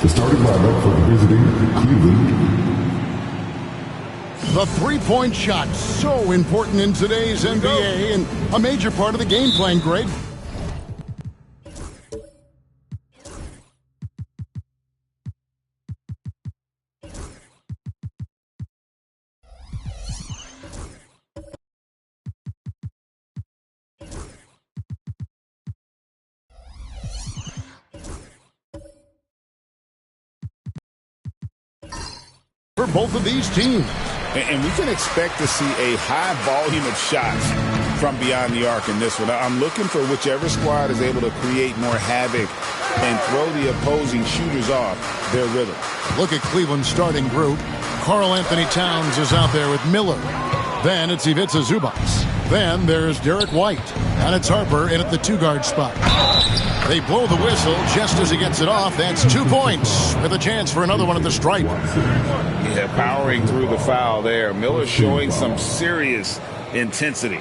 The starting lineup for the visiting Cleveland. The three-point shot, so important in today's NBA and a major part of the game plan, Greg. For both of these teams. And we can expect to see a high volume of shots from beyond the arc in this one. I'm looking for whichever squad is able to create more havoc and throw the opposing shooters off their rhythm. Look at Cleveland's starting group. Karl Anthony Towns is out there with Miller. Then it's Ivica Zubac. Then there's Derek White. And it's Harper in at the two-guard spot. They blow the whistle just as he gets it off. That's 2 points with a chance for another one at the stripe. Yeah, powering through the foul there. Miller showing some serious intensity.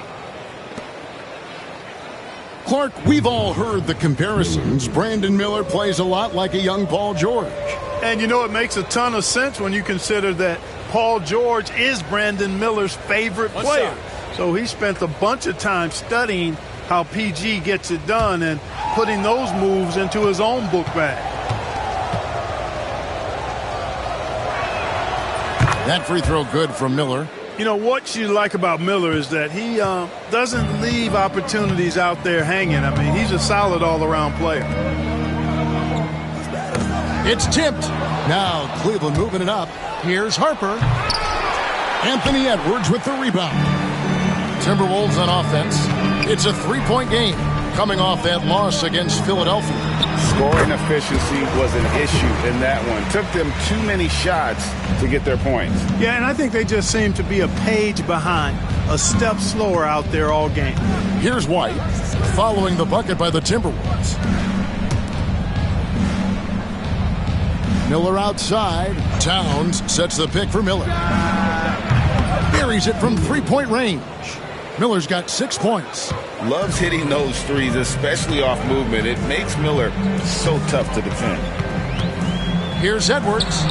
Clark, we've all heard the comparisons. Brandon Miller plays a lot like a young Paul George. And you know, it makes a ton of sense when you consider that Paul George is Brandon Miller's favorite player. So he spent a bunch of time studying how PG gets it done and putting those moves into his own book bag. That free throw good from Miller. You know, what you like about Miller is that he doesn't leave opportunities out there hanging. I mean, he's a solid all-around player. It's tipped. Now Cleveland moving it up. Here's Harper. Anthony Edwards with the rebound. Timberwolves on offense. It's a three-point game coming off that loss against Philadelphia. Scoring efficiency was an issue in that one. Took them too many shots to get their points. Yeah, and I think they just seem to be a page behind, a step slower out there all game. Here's White following the bucket by the Timberwolves. Miller outside. Towns sets the pick for Miller. Buries it from three-point range. Miller's got 6 points. Loves hitting those threes, especially off movement. It makes Miller so tough to defend. Here's Edwards.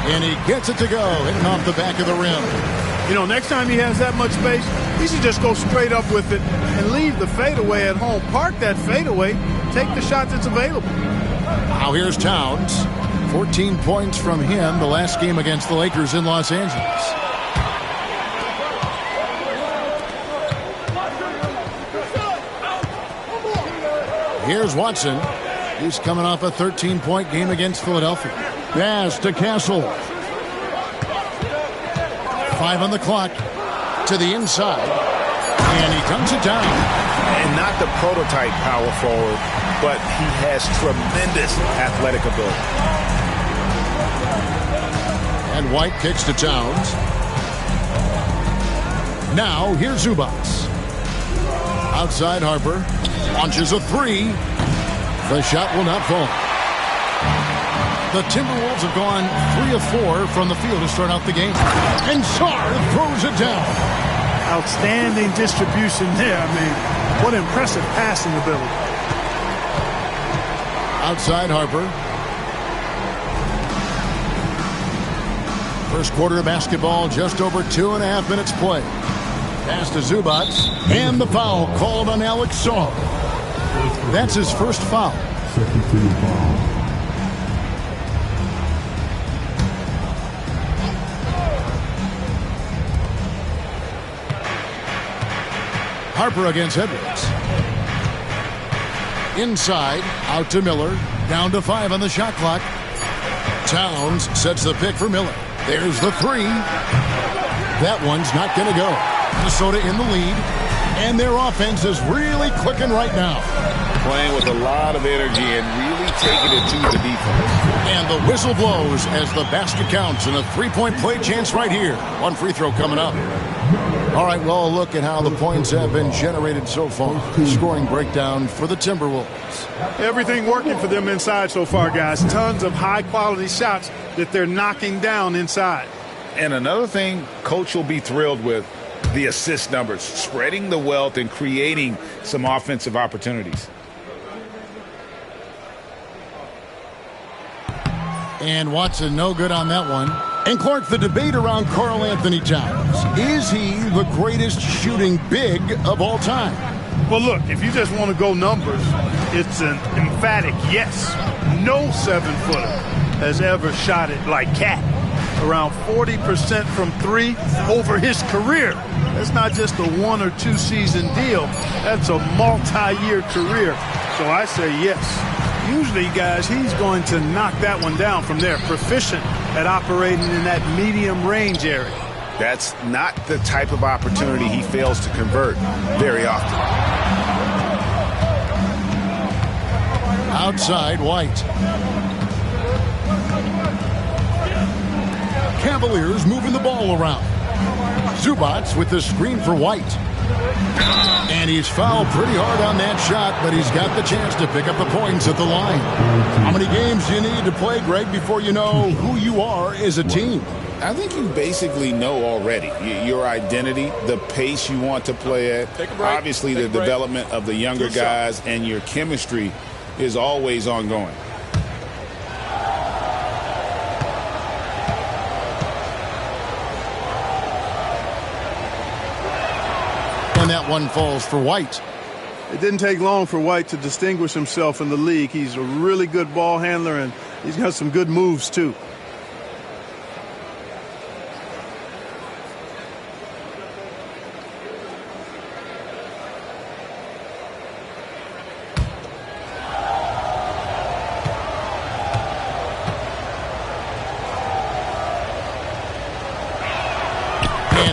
And he gets it to go, hitting off the back of the rim. You know, next time he has that much space, he should just go straight up with it and leave the fadeaway at home. Park that fadeaway, take the shot that's available. Now here's Towns. 14 points from him the last game against the Lakers in Los Angeles. Here's Watson. He's coming off a 13-point game against Philadelphia. Pass to Castle. 5 on the clock. To the inside. And he dunks it down. And not the prototype power forward, but he has tremendous athletic ability. And White kicks to Towns. Now here's Zubac. Outside Harper. Launches a three. The shot will not fall. The Timberwolves have gone 3 of 4 from the field to start out the game. And Sarr throws it down. Outstanding distribution there. I mean, what impressive passing ability. Outside Harper. First quarter of basketball, just over 2.5 minutes play. Pass to Zubac. And the foul called on Alex Sarr. That's his first foul. Second team foul. Harper against Edwards. Inside, out to Miller. Down to 5 on the shot clock. Towns sets the pick for Miller. There's the three. That one's not going to go. Minnesota in the lead. And their offense is really clicking right now. Playing with a lot of energy and really taking it to the defense. And the whistle blows as the basket counts and a three-point play chance right here. One free throw coming up. All right, well, a look at how the points have been generated so far. Scoring breakdown for the Timberwolves. Everything working for them inside so far, guys. Tons of high-quality shots that they're knocking down inside. And another thing Coach will be thrilled with, the assist numbers, spreading the wealth and creating some offensive opportunities. And Watson no good on that one. And Clark, the debate around Karl Anthony Towns. Is he the greatest shooting big of all time? Well, look, if you just want to go numbers, it's an emphatic yes. No 7-footer has ever shot it like Cat. Around 40% from three over his career. That's not just a 1 or 2 season deal. That's a multi-year career. So I say yes. Usually, guys, he's going to knock that one down from there. Proficient at operating in that medium range area. That's not the type of opportunity he fails to convert very often. Outside, White. Cavaliers moving the ball around. Zubats with the screen for White. And he's fouled pretty hard on that shot, but he's got the chance to pick up the points at the line. How many games do you need to play, Greg, before you know who you are as a team? I think you basically know already your identity, the pace you want to play at. Obviously, the development of the younger guys and your chemistry is always ongoing. And that one falls for White. It didn't take long for White to distinguish himself in the league. He's a really good ball handler, and he's got some good moves, too.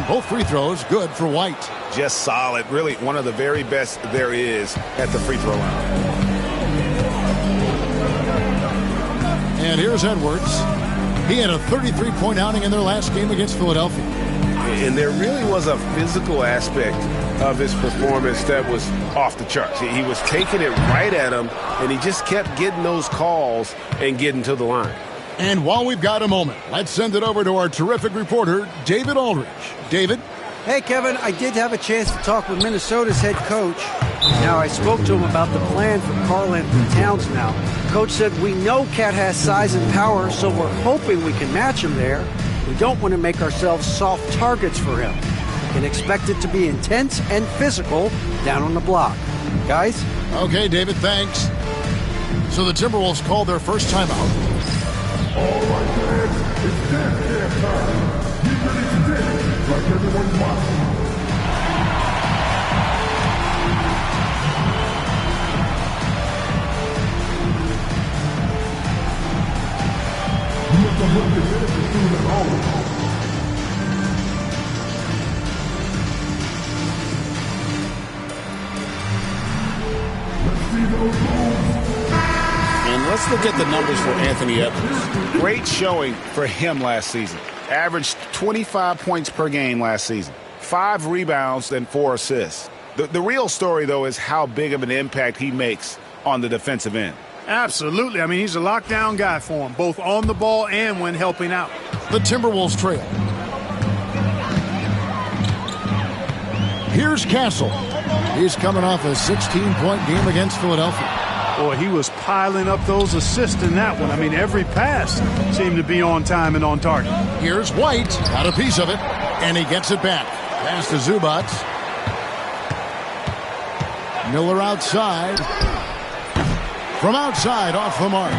Both free throws good for White. Just solid. Really one of the very best there is at the free throw line. And here's Edwards. He had a 33-point outing in their last game against Philadelphia. And there really was a physical aspect of his performance that was off the charts. He was taking it right at him, and he just kept getting those calls and getting to the line. And while we've got a moment, let's send it over to our terrific reporter, David Aldridge. David? Hey, Kevin, I did have a chance to talk with Minnesota's head coach. Now, I spoke to him about the plan for Karl Anthony Towns now. Coach said, we know Cat has size and power, so we're hoping we can match him there. We don't want to make ourselves soft targets for him. We can expect it to be intense and physical down on the block. Guys? Okay, David, thanks. So the Timberwolves called their first timeout. All right, fans, it's dance time. Get ready to dance like everyone's watching. You must have looked at this as soon as always. Let's see those moves. And let's look at the numbers for Anthony Edwards. Great showing for him last season. Averaged 25 points per game last season. 5 rebounds and 4 assists. The real story, though, is how big of an impact he makes on the defensive end. Absolutely. I mean, he's a lockdown guy for him, both on the ball and when helping out. The Timberwolves trail. Here's Castle. He's coming off a 16-point game against Philadelphia. Boy, he was piling up those assists in that one. I mean, every pass seemed to be on time and on target. Here's White, got a piece of it, and he gets it back. Pass to Zubats. Miller outside. From outside, off the mark.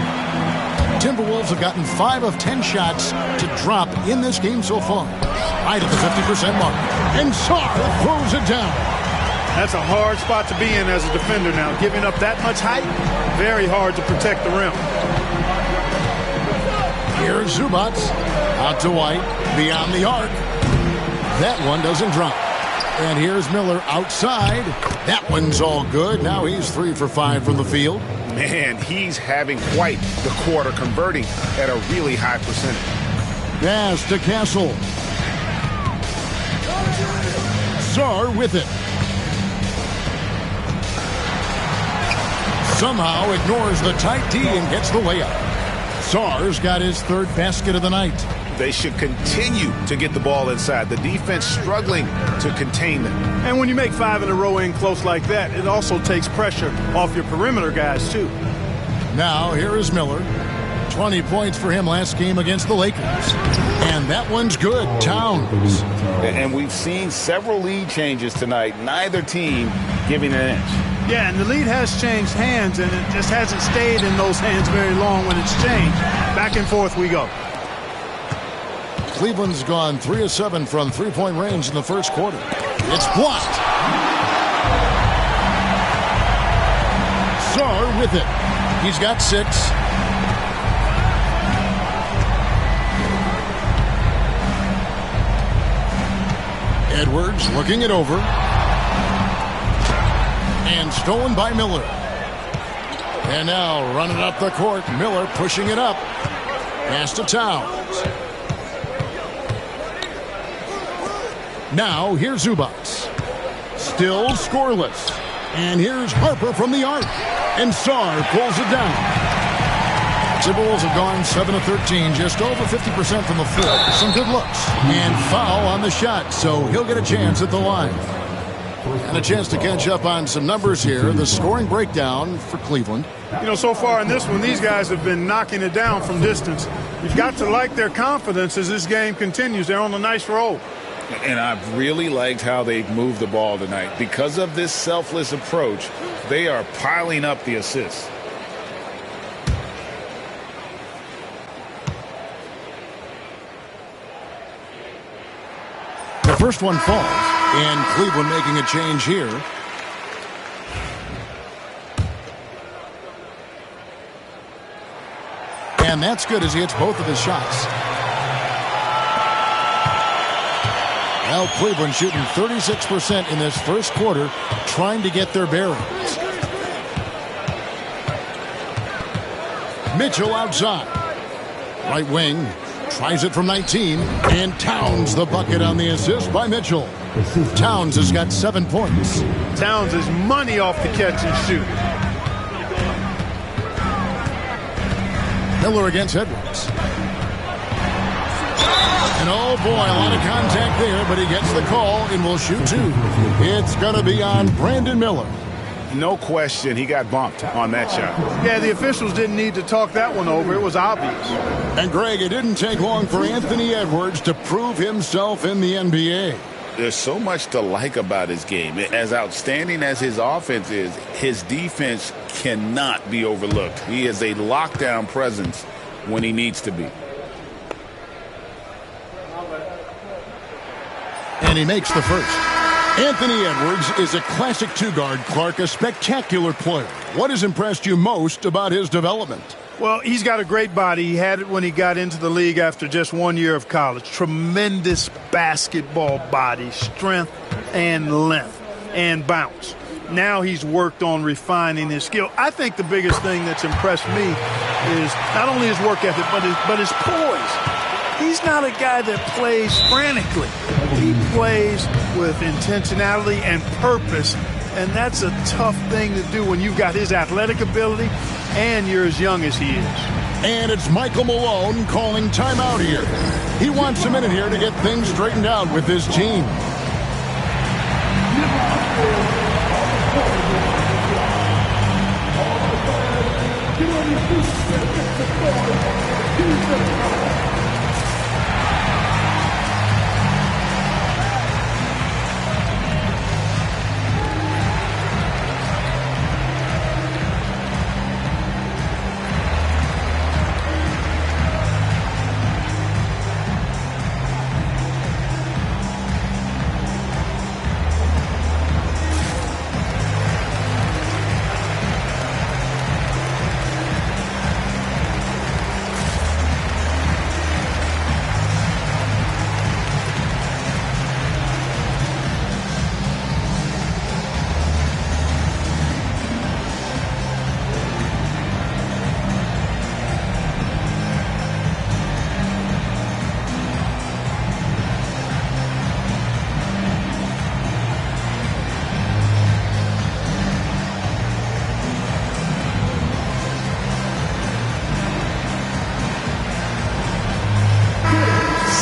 Timberwolves have gotten 5 of 10 shots to drop in this game so far. Right at the 50% mark. And Sarr throws it down. That's a hard spot to be in as a defender now. Giving up that much height, very hard to protect the rim. Here's Zubats. Out to White. Beyond the arc. That one doesn't drop. And here's Miller outside. That one's all good. Now he's 3 for 5 from the field. Man, he's having quite the quarter, converting at a really high percentage. Pass to Castle. Sarr with it. Somehow ignores the tight D and gets the layup. Sarr's got his 3rd basket of the night. They should continue to get the ball inside. The defense struggling to contain them. And when you make 5 in a row in close like that, it also takes pressure off your perimeter guys, too. Now, here is Miller. 20 points for him last game against the Lakers. And that one's good. Towns. And we've seen several lead changes tonight. Neither team giving an inch. Yeah, and the lead has changed hands, and it just hasn't stayed in those hands very long when it's changed. Back and forth we go. Cleveland's gone 3 of 7 from three-point range in the first quarter. It's blocked. Sarr with it. He's got 6. Edwards looking it over. And stolen by Miller. And now running up the court. Miller pushing it up. Pass to Towns. Now here's Zubac. Still scoreless. And here's Harper from the arc. And Sarr pulls it down. Timberwolves have gone 7 of 13, just over 50% from the floor. Some good looks. And foul on the shot, so he'll get a chance at the line. And a chance to catch up on some numbers here. The scoring breakdown for Cleveland. You know, so far in this one, these guys have been knocking it down from distance. You've got to like their confidence as this game continues. They're on a nice roll. And I've really liked how they've moved the ball tonight. Because of this selfless approach, they are piling up the assists. The first one falls, and Cleveland making a change here. And that's good as he hits both of his shots. Well, Cleveland shooting 36% in this first quarter, trying to get their bearings. Mitchell outside. Right wing. Tries it from 19. And Towns the bucket on the assist by Mitchell. Towns has got 7 points. Towns is money off the catch and shoot. Miller against Edwards. And oh boy, a lot of contact there, but he gets the call and will shoot 2. It's going to be on Brandon Miller. No question, he got bumped on that shot. Yeah, the officials didn't need to talk that one over. It was obvious. And Greg, it didn't take long for Anthony Edwards to prove himself in the NBA. There's so much to like about his game. As outstanding as his offense is, his defense cannot be overlooked. He is a lockdown presence when he needs to be. And he makes the first. Anthony Edwards is a classic two-guard, Clark, a spectacular player. What has impressed you most about his development? Well, he's got a great body. He had it when he got into the league after just 1 year of college. Tremendous basketball body, strength and length and bounce. Now he's worked on refining his skill. I think the biggest thing that's impressed me is not only his work ethic, but his poise. He's not a guy that plays frantically. He plays with intentionality and purpose, and that's a tough thing to do when you've got his athletic ability and you're as young as he is. And it's Michael Malone calling timeout here. He wants a minute here to get things straightened out with his team.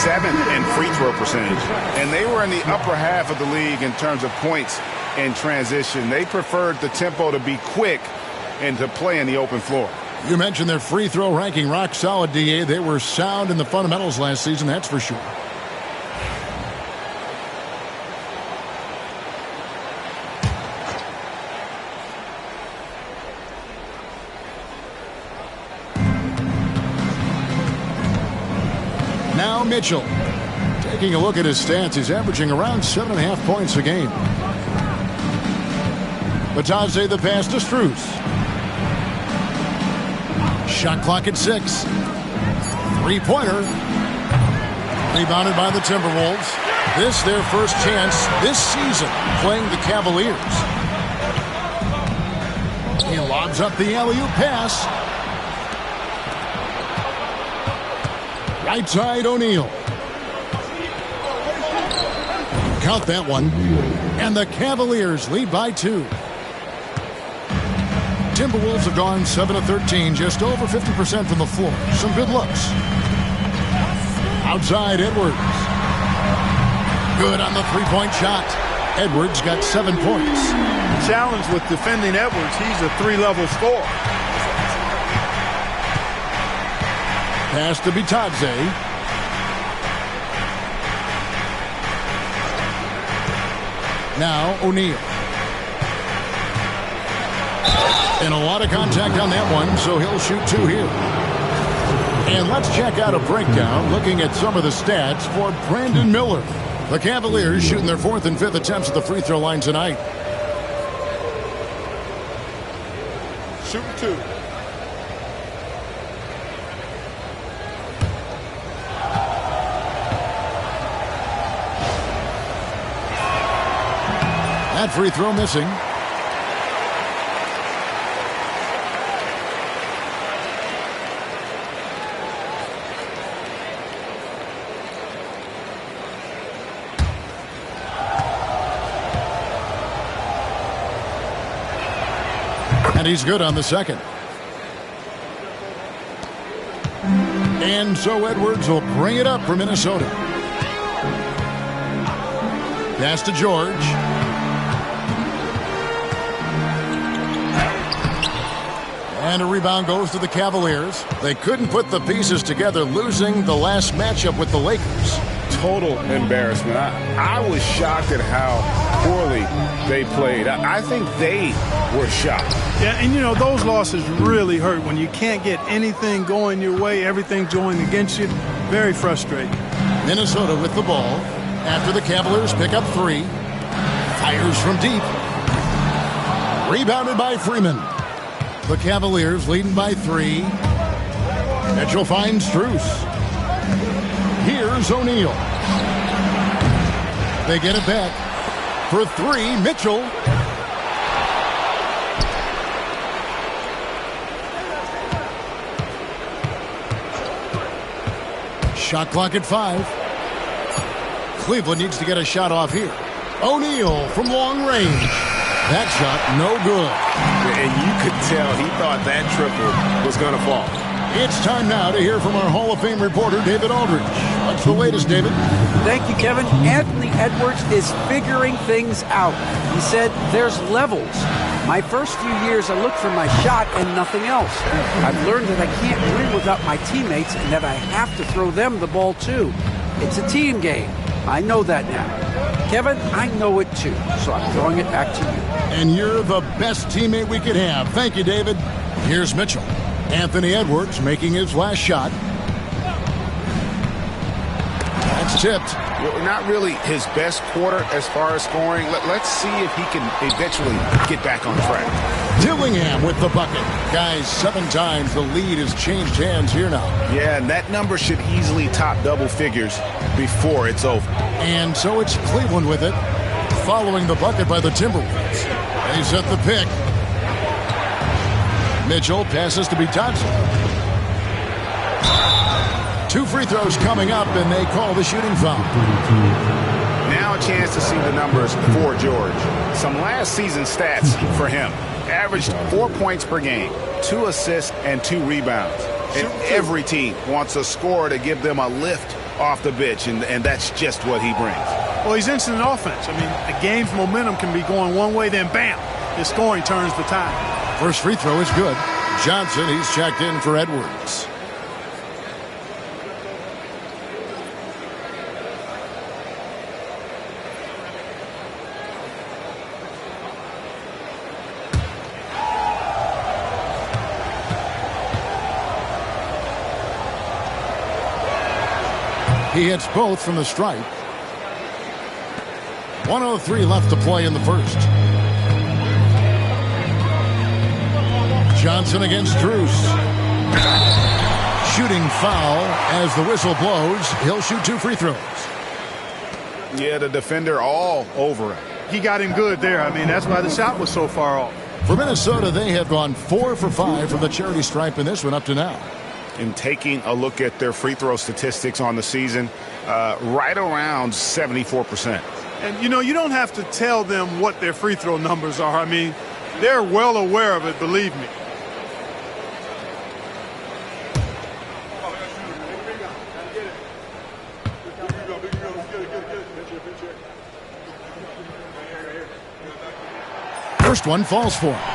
Seventh in free throw percentage. And they were in the upper half of the league in terms of points in transition. They preferred the tempo to be quick and to play in the open floor. You mentioned their free throw ranking rock solid, DA. They were sound in the fundamentals last season, that's for sure. Now Mitchell. Taking a look at his stats, he's averaging around 7.5 points a game. Batadze the pass to Strus. Shot clock at 6. Three-pointer. Rebounded by the Timberwolves. This their first chance this season playing the Cavaliers. He lobs up the alley-oop pass. Right side O'Neal. Count that one. And the Cavaliers lead by 2. Timberwolves have gone 7 of 13, just over 50% from the floor. Some good looks. Outside Edwards. Good on the three-point shot. Edwards got 7 points. The challenge with defending Edwards, he's a 3-level scorer. Pass to Bitadze. Now O'Neal. And a lot of contact on that one, so he'll shoot 2 here. And let's check out a breakdown looking at some of the stats for Brandon Miller. The Cavaliers shooting their 4th and 5th attempts at the free throw line tonight. Shooting 2. That free throw missing. And he's good on the second. And so Edwards will bring it up for Minnesota. Pass to George. And a rebound goes to the Cavaliers. They couldn't put the pieces together, losing the last matchup with the Lakers. Total embarrassment. I was shocked at how poorly they played. I think they were shocked. Yeah, and you know, those losses really hurt when you can't get anything going your way, everything's going against you. Very frustrating. Minnesota with the ball after the Cavaliers pick up 3. Fires from deep. Rebounded by Freeman. The Cavaliers leading by 3. Mitchell finds Strus. Here's O'Neal. They get it back. For 3, Mitchell. Shot clock at 5. Cleveland needs to get a shot off here. O'Neal from long range. That shot, no good. And you could tell he thought that triple was going to fall. It's time now to hear from our Hall of Fame reporter, David Aldridge. What's the latest, David? Thank you, Kevin. Anthony Edwards is figuring things out. He said there's levels. My first few years, I looked for my shot and nothing else. I've learned that I can't win without my teammates and that I have to throw them the ball, too. It's a team game. I know that now. Kevin, I know it, too, so I'm throwing it back to you. And you're the best teammate we could have. Thank you, David. Here's Mitchell. Anthony Edwards making his last shot. That's tipped. Well, not really his best quarter as far as scoring. Let's see if he can eventually get back on track. Dillingham with the bucket. Guys, 7 times the lead has changed hands here now. Yeah, and that number should easily top double figures before it's over. And so it's Cleveland with it, following the bucket by the Timberwolves. They set the pick. Mitchell passes to Bitadze. 2 free throws coming up, and they call the shooting foul. Now a chance to see the numbers for George. Some last season stats for him. Averaged 4 points per game, 2 assists, and 2 rebounds. And every team wants a scorer to give them a lift off the bench, and that's just what he brings. Well, he's instant offense. I mean, the game's momentum can be going one way, then bam, his scoring turns the tide. First free throw is good. Johnson. He's checked in for Edwards. He hits both from the stripe. 1:03 left to play in the first. Johnson against Drews. Shooting foul as the whistle blows. He'll shoot 2 free throws. Yeah, the defender all over him. He got him good there. I mean, that's why the shot was so far off. For Minnesota, they have gone 4 for 5 from the charity stripe in this one up to now. In taking a look at their free throw statistics on the season, right around 74%. And, you know, you don't have to tell them what their free throw numbers are. I mean, they're well aware of it, believe me. First one falls for him.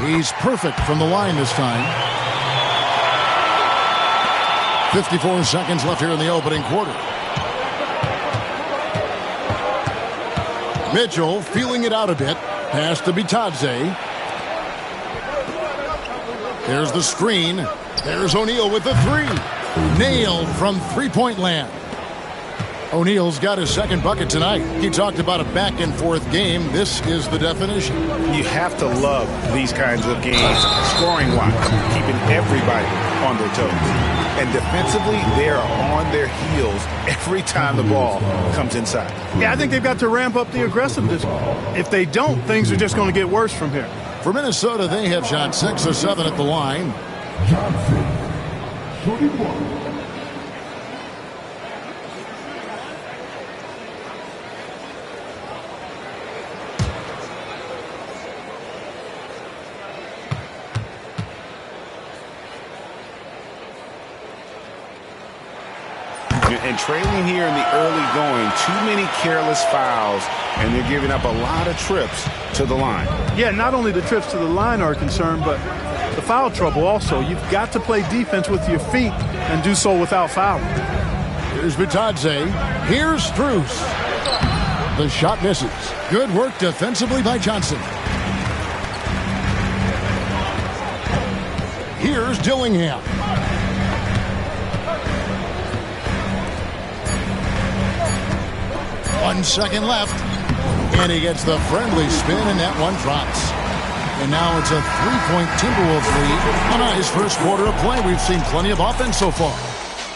He's perfect from the line this time. 54 seconds left here in the opening quarter. Mitchell feeling it out a bit. Pass to Bitadze. There's the screen. There's O'Neal with the 3. Nailed from three-point land. O'Neal's got his second bucket tonight. He talked about a back-and-forth game. This is the definition. You have to love these kinds of games, scoring-wise, keeping everybody on their toes. And defensively, they are on their heels every time the ball comes inside. Yeah, I think they've got to ramp up the aggressiveness. If they don't, things are just going to get worse from here. For Minnesota, they have shot 6 of 7 at the line. Johnson, shooting 1. And trailing here in the early going, too many careless fouls, and they're giving up a lot of trips to the line. Yeah, not only the trips to the line are a concern, but the foul trouble also. You've got to play defense with your feet and do so without fouling. Here's Bitadze. Here's Strus. The shot misses. Good work defensively by Johnson. Here's Dillingham. 1 second left. And he gets the friendly spin, and that one drops. And now it's a 3-point Timberwolves lead. On his first quarter of play, we've seen plenty of offense so far.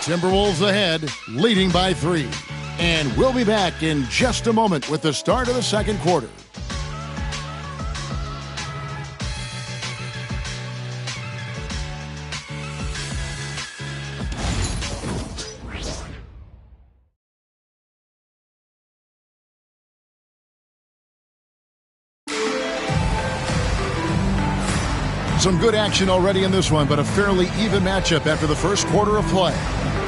Timberwolves ahead, leading by 3. And we'll be back in just a moment with the start of the second quarter. Some good action already in this one, but a fairly even matchup after the first quarter of play.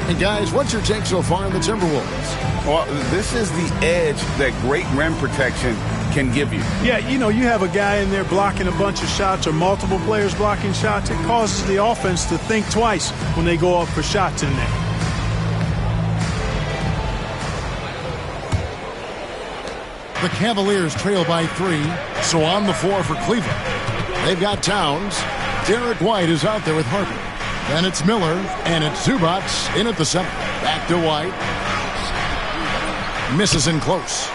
And guys, what's your take so far on the Timberwolves? Well, this is the edge that great rim protection can give you. Yeah, you know, you have a guy in there blocking a bunch of shots or multiple players blocking shots. It causes the offense to think twice when they go up for shots in there. The Cavaliers trail by 3, so on the floor for Cleveland. They've got Towns. Derek White is out there with Harper. Then it's Miller, and it's Zubac in at the center. Back to White. Misses in close.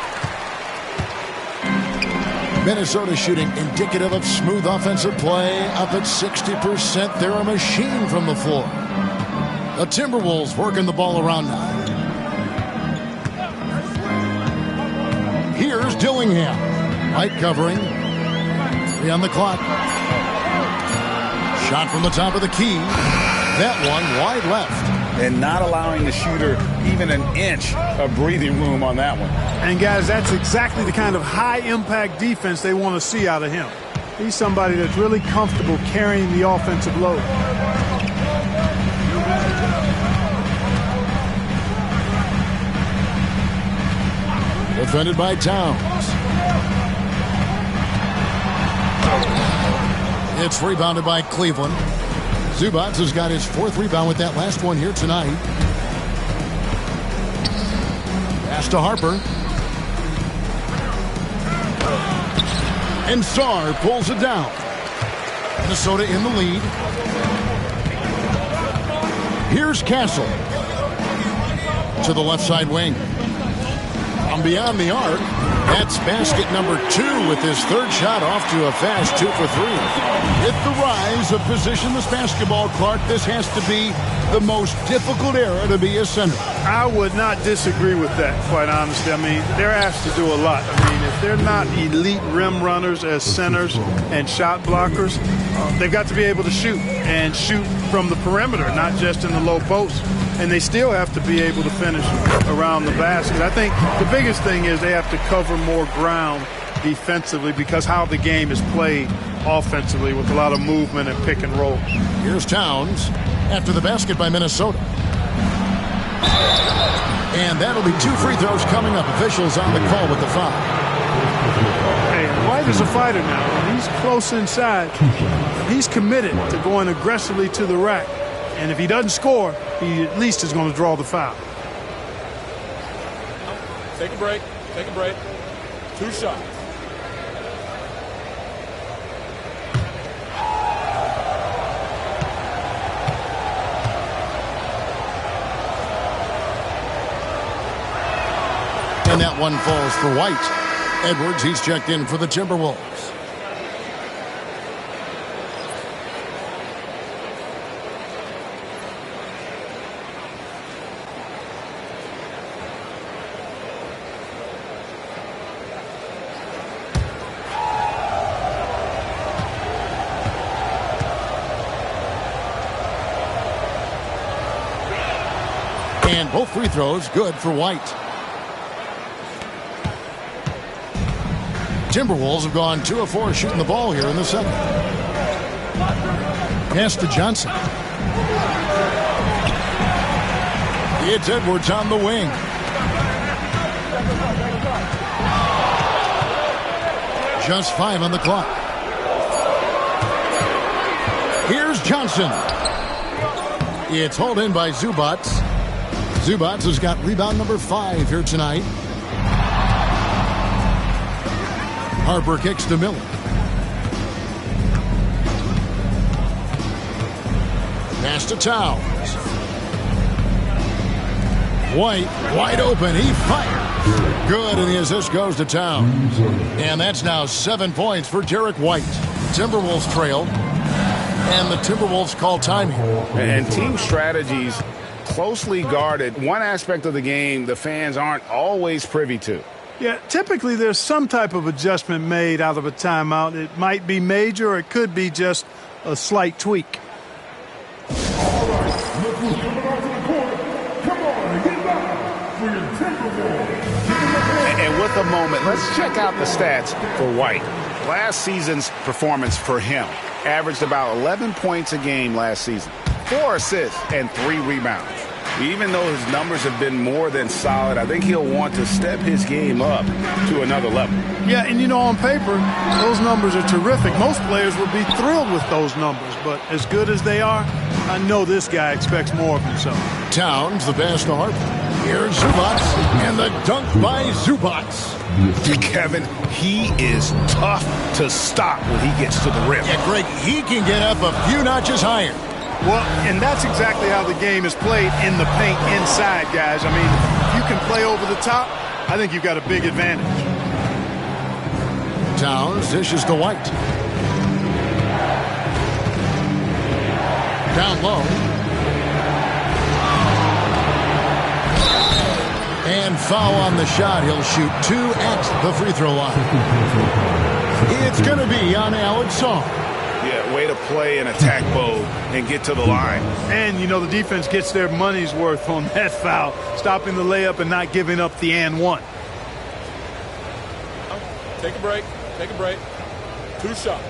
Minnesota shooting indicative of smooth offensive play. Up at 60%. They're a machine from the floor. The Timberwolves working the ball around now. Here's Dillingham. White covering. 3 on the clock. Shot from the top of the key. That one wide left. and not allowing the shooter even an inch of breathing room on that one. And, guys, that's exactly the kind of high-impact defense they want to see out of him. He's somebody that's really comfortable carrying the offensive load. Defended by Towns. It's rebounded by Cleveland. Zubac has got his 4th rebound with that last one here tonight. Pass to Harper. And Sarr pulls it down. Minnesota in the lead. Here's Castle. To the left side wing. From beyond the arc. That's basket number 2 with his 3rd shot off to a fast 2 for 3. With the rise of positionless basketball, Clark, this has to be the most difficult era to be a center. I would not disagree with that, quite honestly. I mean, they're asked to do a lot. I mean, if they're not elite rim runners as centers and shot blockers, they've got to be able to shoot and shoot from the perimeter, not just in the low post. And they still have to be able to finish around the basket. I think the biggest thing is they have to cover more ground defensively because how the game is played offensively with a lot of movement and pick and roll. Here's Towns after the basket by Minnesota. And that'll be 2 free throws coming up. Officials on the call with the foul. Hey, White is a fighter now. He's close inside. He's committed to going aggressively to the rack. And if he doesn't score, he at least is going to draw the foul. Take a break. Take a break. 2 shots. And that one falls for White. Edwards, he's checked in for the Timberwolves. And both free throws good for White. Timberwolves have gone 2 of 4 shooting the ball here in the second. Pass to Johnson. It's Edwards on the wing. Just 5 on the clock. Here's Johnson. It's hauled in by Zubac. Zubac has got rebound number 5 here tonight. Harper kicks to Miller. Pass to Towns. White, wide open. He fires. Good, and the assist goes to Towns. And that's now 7 points for Derek White. Timberwolves trail. And the Timberwolves call time here. And team strategies closely guarded. One aspect of the game the fans aren't always privy to. Yeah, typically there's some type of adjustment made out of a timeout. It might be major or it could be just a slight tweak. All right, look who's coming onto the court. Come on, get back for your Timberwolves. And with a moment, let's check out the stats for White. Last season's performance for him averaged about 11 points a game last season, 4 assists and 3 rebounds. Even though his numbers have been more than solid, I think he'll want to step his game up to another level. Yeah, and you know, on paper, those numbers are terrific. Most players would be thrilled with those numbers, but as good as they are, I know this guy expects more of himself. Towns, the pass to Harper. Here's Zubac, and the dunk by Zubac. Kevin, he is tough to stop when he gets to the rim. Yeah, Greg, he can get up a few notches higher. Well, and that's exactly how the game is played in the paint inside, guys. I mean, if you can play over the top, I think you've got a big advantage. Towns dishes to White. Down low. And foul on the shot. He'll shoot 2 at the free throw line. It's going to be on Alex Sarr. Yeah, way to play an attack mode and get to the line. And, you know, the defense gets their money's worth on that foul, stopping the layup and not giving up the and one. Take a break. Take a break. 2 shots.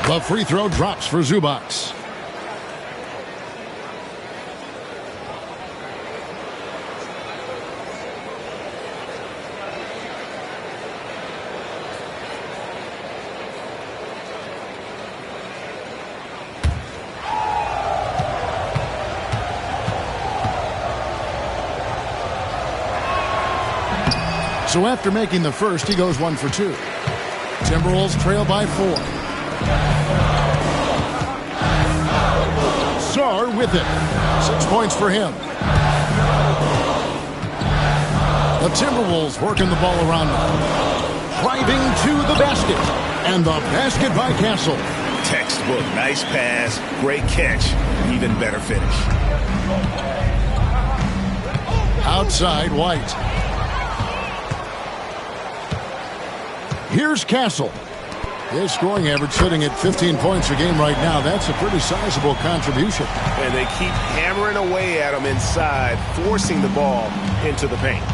The free throw drops for Zubac. So after making the first, he goes 1 for 2. Timberwolves trail by 4. Sar with it. 6 points for him. The Timberwolves working the ball around them. Driving to the basket. And the basket by Castle. Textbook. Nice pass. Great catch. Even better finish. Outside White. Here's Castle. His scoring average sitting at 15 points a game right now. That's a pretty sizable contribution. And they keep hammering away at him inside, forcing the ball into the paint.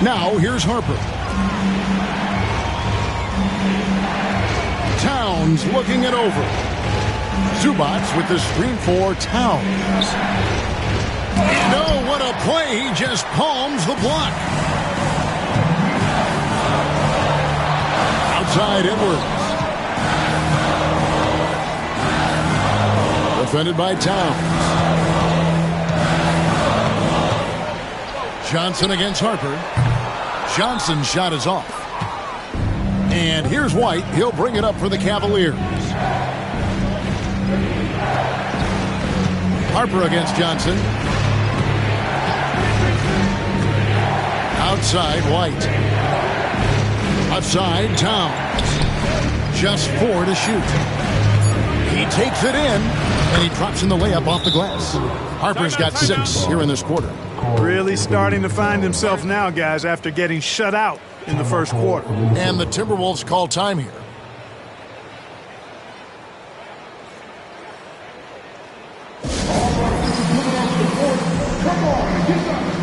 Now here's Harper. Towns looking it over. Zubac with the screen for Towns. And oh, what a play. He just palms the block. Outside Edwards. Defended by Towns. Johnson against Harper. Johnson's shot is off. And here's White. He'll bring it up for the Cavaliers. Harper against Johnson. Outside White. Outside Towns. Just 4 to shoot. He takes it in, and he drops in the layup off the glass. Harper's got 6 here in this quarter. Really starting to find himself now, guys, after getting shut out in the first quarter. And the Timberwolves call time here.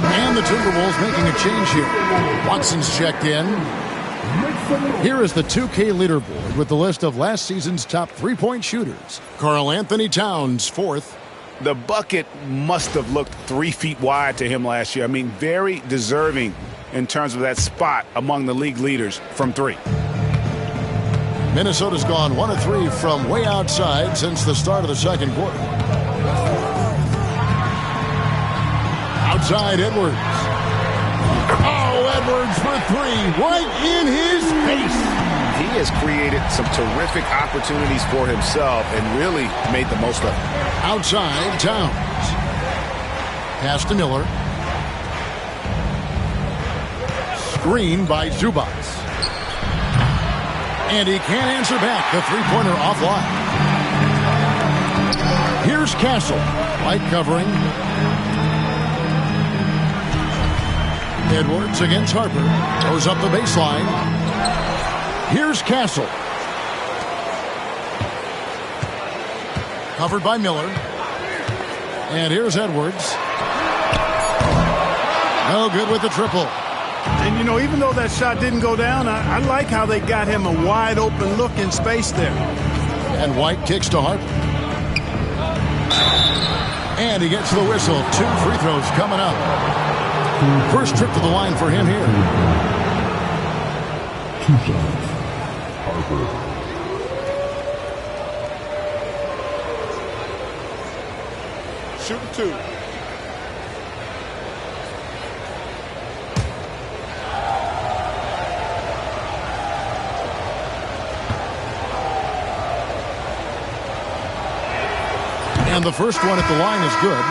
And the Timberwolves making a change here. Watson's checked in. Here is the 2K leaderboard with the list of last season's top 3-point shooters. Karl Anthony Towns, 4th. The bucket must have looked 3 feet wide to him last year. I mean, very deserving in terms of that spot among the league leaders from 3. Minnesota's gone 1 of 3 from way outside since the start of the second quarter. Outside Edwards. Oh, Edwards for 3, right in his face. He has created some terrific opportunities for himself and really made the most of it. Outside Towns. Pass to Miller. Screen by Zubac. And he can't answer back. The 3-pointer offline. Here's Castle. White covering. Edwards against Harper. Goes up the baseline. Here's Castle. Covered by Miller. And here's Edwards. No good with the triple. And, you know, even though that shot didn't go down, I like how they got him a wide open look in space there. And White kicks to Harper. And he gets the whistle. 2 free throws coming up. First trip to the line for him here. 2 shots. Harper. Shooting 2. And the first one at the line is good.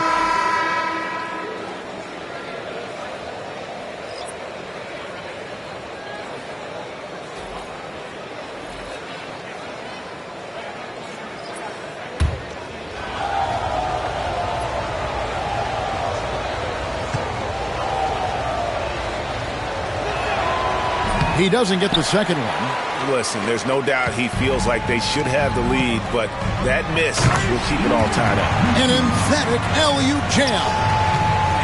He doesn't get the second one. Listen, there's no doubt he feels like they should have the lead, but that miss will keep it all tied up. An emphatic alley-oop jam.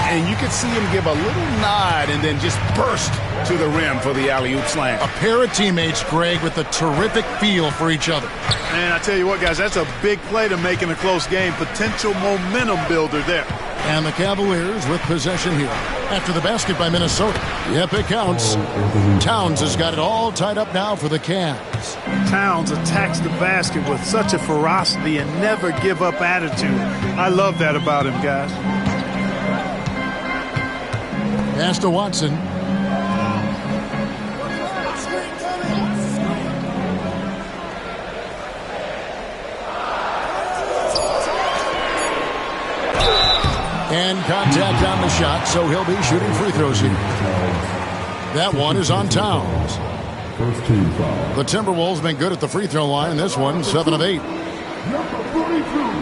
And you could see him give a little nod and then just burst to the rim for the alley-oop slam. A pair of teammates, Greg, with a terrific feel for each other. And I tell you what, guys, that's a big play to make in a close game. Potential momentum builder there. And the Cavaliers with possession here. After the basket by Minnesota. Yep, it counts. Towns has got it all tied up now for the Cavs. Towns attacks the basket with such a ferocity and never give up attitude. I love that about him, guys. Pass to Watson. And contact on the shot, so he'll be shooting free throws here. That one is on Towns. The Timberwolves been good at the free throw line. This one, 7 of 8. Number 42.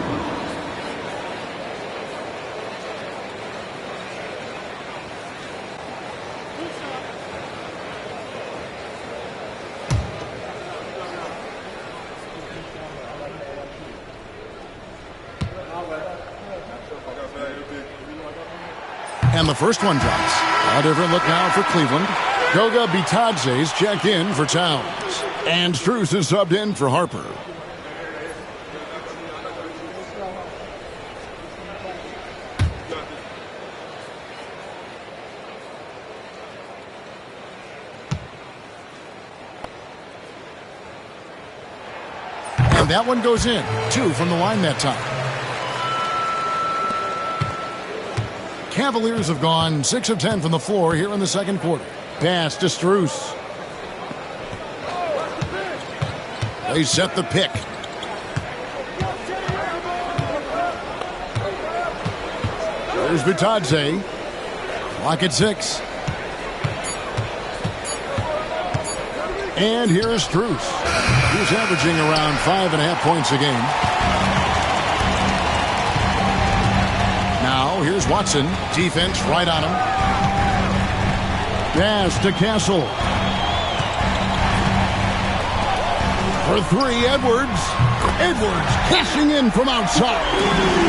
And the first one drops. A different look now for Cleveland. Goga Bitadze's checked in for Towns. And Strus is subbed in for Harper. And that one goes in. 2 from the line that time. Cavaliers have gone 6 of 10 from the floor here in the second quarter. Pass to Strus. They set the pick. There's Bitadze. Clock at 6. And here is Strus. He's averaging around 5.5 points a game. Now, here's Watson. Defense right on him. Pass to Castle. For 3, Edwards. Edwards cashing in from outside.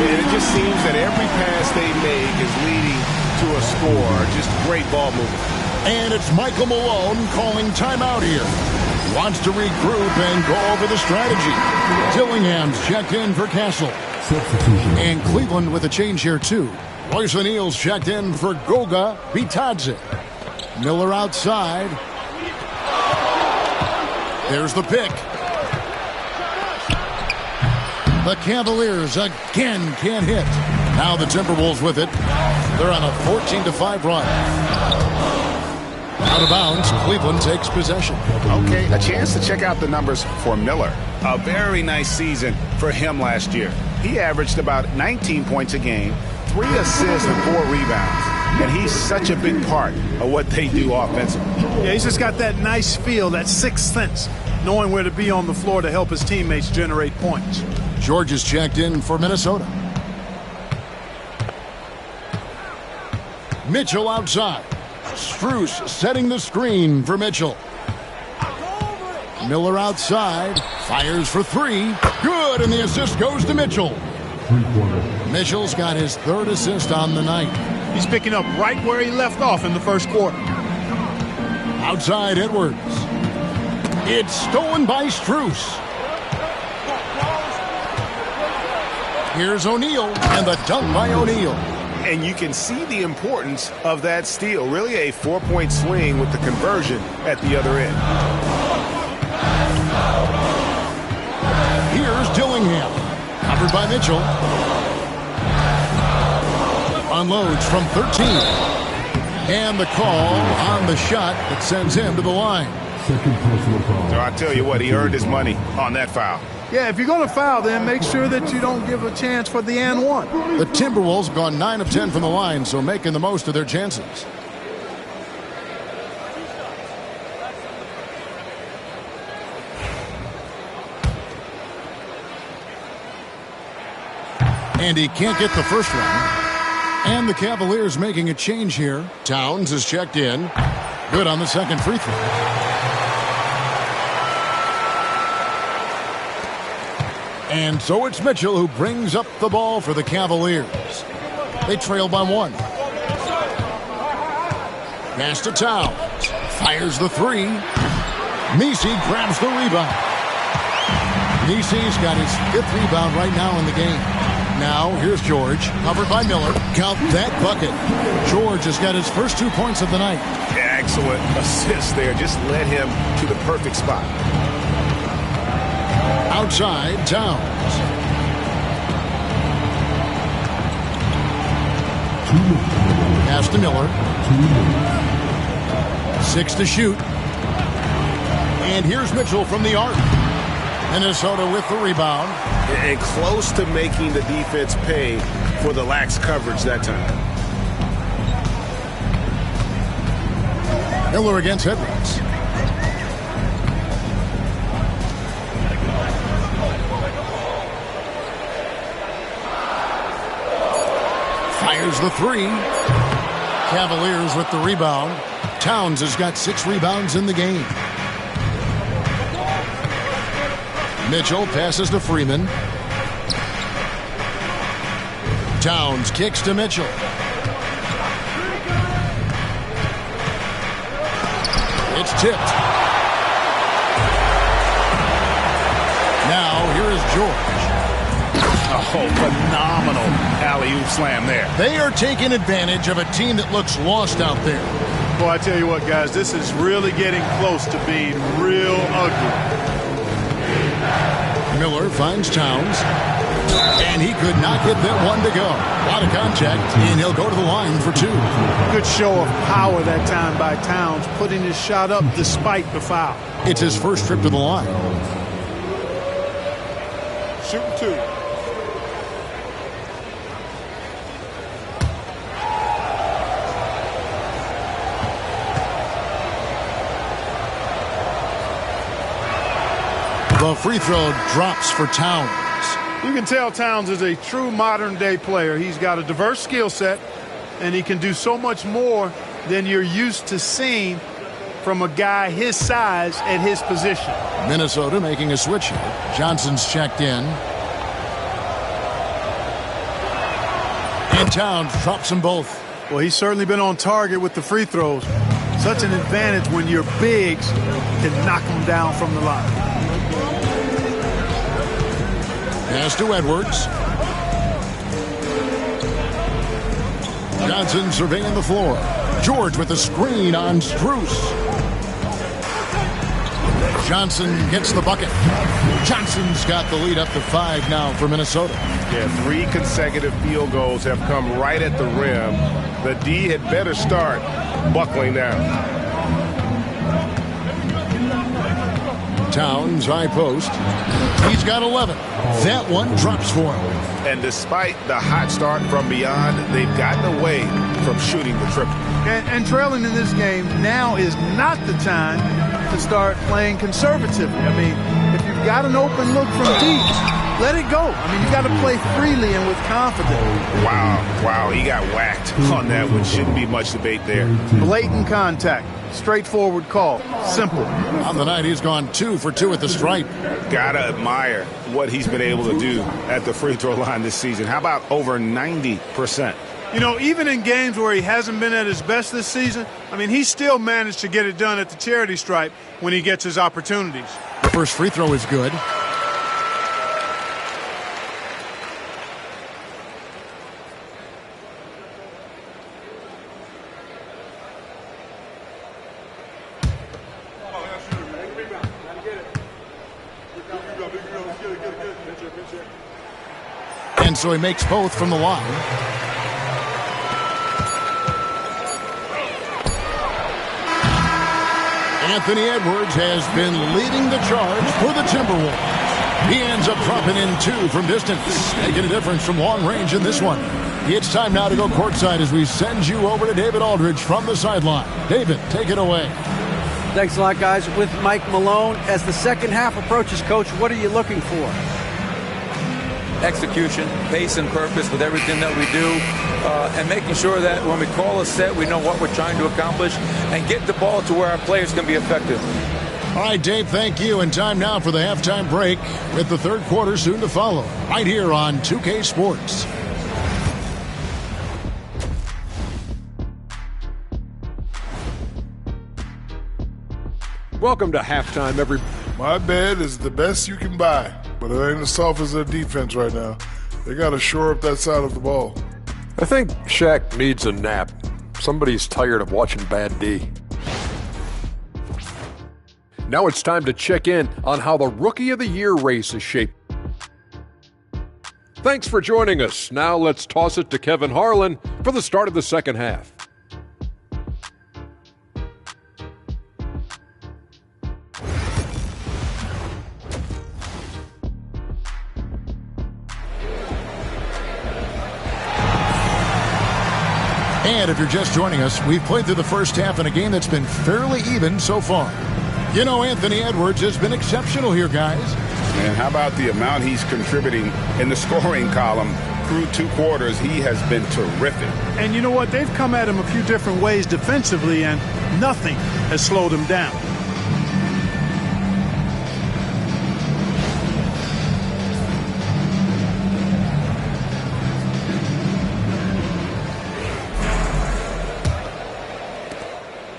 And it just seems that every pass they make is leading to a score. Just great ball movement. And it's Michael Malone calling timeout here. Wants to regroup and go over the strategy. Dillingham's checked in for Castle. And Cleveland with a change here, too. Royce O'Neal's checked in for Goga Bitadze. Miller outside. There's the pick. The Cavaliers again can't hit. Now the Timberwolves with it. They're on a 14-5 run. Out of bounds, Cleveland takes possession. Okay, a chance to check out the numbers for Miller. A very nice season for him last year. He averaged about 19 points a game, 3 assists and 4 rebounds. And he's such a big part of what they do offensively. Yeah, he's just got that nice feel, that sixth sense, knowing where to be on the floor to help his teammates generate points. George is checked in for Minnesota. Mitchell outside. Strus setting the screen for Mitchell. Miller outside. Fires for 3. Good, and the assist goes to Mitchell. Mitchell's got his 3rd assist on the night. He's picking up right where he left off in the first quarter. Outside Edwards. It's stolen by Strus. Here's O'Neal, and the dunk by O'Neal. And you can see the importance of that steal. Really a 4-point swing with the conversion at the other end. Here's Dillingham. Covered by Mitchell. Unloads from 13. And the call on the shot that sends him to the line. Second personal foul. So I tell you what, he earned his money on that foul. Yeah, if you're going to foul, then make sure that you don't give a chance for the and one. The Timberwolves have gone 9 of 10 from the line, so making the most of their chances. And he can't get the first one. And the Cavaliers making a change here. Towns is checked in. Good on the second free throw. And so it's Mitchell who brings up the ball for the Cavaliers. They trail by 1. Pass to Towns. Fires the 3. Messi grabs the rebound. Messi's got his 5th rebound right now in the game. Now, here's George, covered by Miller. Count that bucket. George has got his first 2 points of the night. Excellent assist there. Just led him to the perfect spot. Outside, Towns. Pass to Miller. 6 to shoot. And here's Mitchell from the arc. Minnesota with the rebound. And close to making the defense pay for the lax coverage that time. Miller against Edwards. Fires the 3. Cavaliers with the rebound. Towns has got 6 rebounds in the game. Mitchell passes to Freeman. Towns kicks to Mitchell. It's tipped. Now here is George. Oh, phenomenal alley-oop slam there. They are taking advantage of a team that looks lost out there. Well, I tell you what, guys, this is really getting close to being real ugly. Miller finds Towns, and he could not get that one to go. A lot of contact, and he'll go to the line for 2. Good show of power that time by Towns, putting his shot up despite the foul. It's his first trip to the line. Shooting 2. The free throw drops for Towns. You can tell Towns is a true modern-day player. He's got a diverse skill set, and he can do so much more than you're used to seeing from a guy his size at his position. Minnesota making a switch here. Johnson's checked in. And Towns drops them both. Well, he's certainly been on target with the free throws. Such an advantage when your bigs can knock them down from the line. Pass to Edwards. Johnson surveying the floor. George with the screen on Strus. Johnson gets the bucket. Johnson's got the lead up to 5 now for Minnesota. Yeah, 3 consecutive field goals have come right at the rim. The D had better start buckling down. Towns, high post. He's got 11. That one drops for him. And despite the hot start from beyond, they've gotten away from shooting the triple. And trailing in this game, now is not the time to start playing conservatively. I mean, if you've got an open look from deep, let it go. I mean, you got to play freely and with confidence. Wow, he got whacked on that one. Shouldn't be much debate there. Blatant contact. Straightforward call. Simple. On the night, he's gone 2 for 2 at the stripe. Gotta admire what he's been able to do at the free throw line this season. How about over 90%? You know, even in games where he hasn't been at his best this season, I mean, he still managed to get it done at the charity stripe when he gets his opportunities. The first free throw is good. And so he makes both from the line. Anthony Edwards has been leading the charge for the Timberwolves. He ends up dropping in 2 from distance, making a difference from long range in this one. It's time now to go courtside as we send you over to David Aldridge from the sideline. David, take it away. Thanks a lot, guys. With Mike Malone, as the second half approaches, Coach, what are you looking for? Execution, pace and purpose with everything that we do, and making sure that when we call a set, we know what we're trying to accomplish and get the ball to where our players can be effective. All right, Dave, thank you. And time now for the halftime break with the third quarter soon to follow right here on 2K Sports. Welcome to halftime, everybody. My bed is the best you can buy, but it ain't as soft as their defense right now. They got to shore up that side of the ball. I think Shaq needs a nap. Somebody's tired of watching Bad D. Now it's time to check in on how the Rookie of the Year race is shaped. Thanks for joining us. Now let's toss it to Kevin Harlan for the start of the second half. And if you're just joining us, we've played through the first half in a game that's been fairly even so far. You know, Anthony Edwards has been exceptional here, guys. And how about the amount he's contributing in the scoring column through 2 quarters? He has been terrific. And you know what? They've come at him a few different ways defensively, and nothing has slowed him down.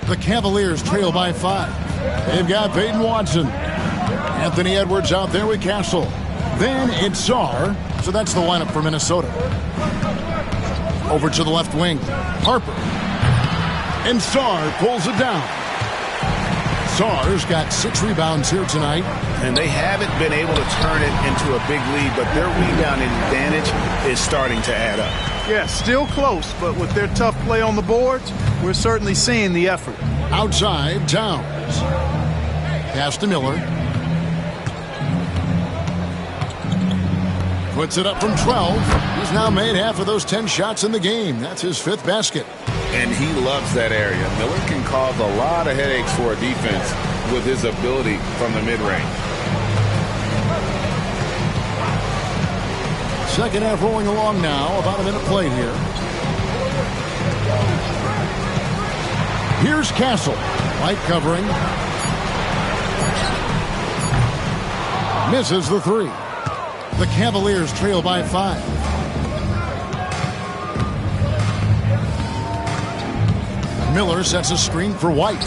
The Cavaliers trail by 5. They've got Peyton Watson. Anthony Edwards out there with Castle. Then it's Sarr. So that's the lineup for Minnesota. Over to the left wing. Harper. And Sarr pulls it down. Sarr's got 6 rebounds here tonight. And they haven't been able to turn it into a big lead, but their rebounding advantage is starting to add up. Yeah, still close, but with their tough play on the boards, we're certainly seeing the effort. Outside, Towns. Pass to Miller. Puts it up from 12. He's now made half of those 10 shots in the game. That's his 5th basket. And he loves that area. Miller can cause a lot of headaches for a defense with his ability from the mid-range. Second half rolling along now. About a minute played here. Here's Castle. Light covering. Misses the 3. The Cavaliers trail by 5. Miller sets a screen for White.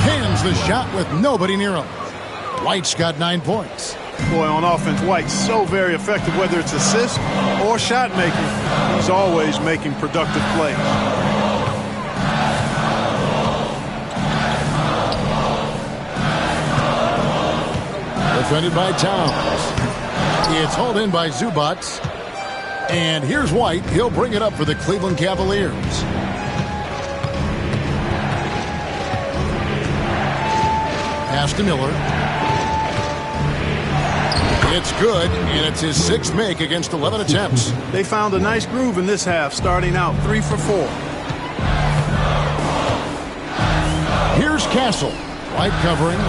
Cans the shot with nobody near him. White's got 9 points. Boy, on offense, White's so very effective, whether it's assist or shot making. He's always making productive plays. Defended by Towns. It's hauled in by Zubats. And here's White. He'll bring it up for the Cleveland Cavaliers. Pass to Miller. It's good, and it's his 6th make against 11 attempts. They found a nice groove in this half, starting out 3 for 4. Here's Castle. White covering.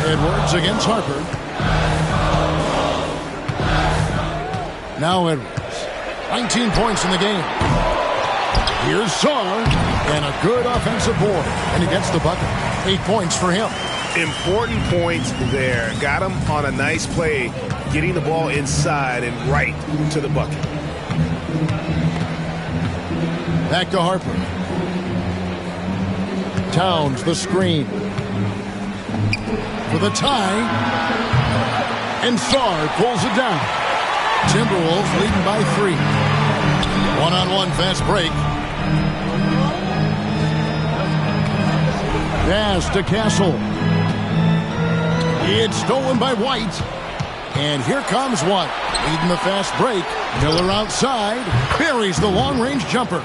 Edwards against Harper. Now Edwards. 19 points in the game. Here's Sarr. And a good offensive board. And he gets the bucket. 8 points for him. Important points there. Got him on a nice play, getting the ball inside and right to the bucket. Back to Harper. Towns the screen. For the tie. And Sarr pulls it down. Timberwolves leading by 3. One-on-one fast break. Pass to Castle. It's stolen by White. And here comes White. Leading the fast break. Miller outside. Buries the long-range jumper.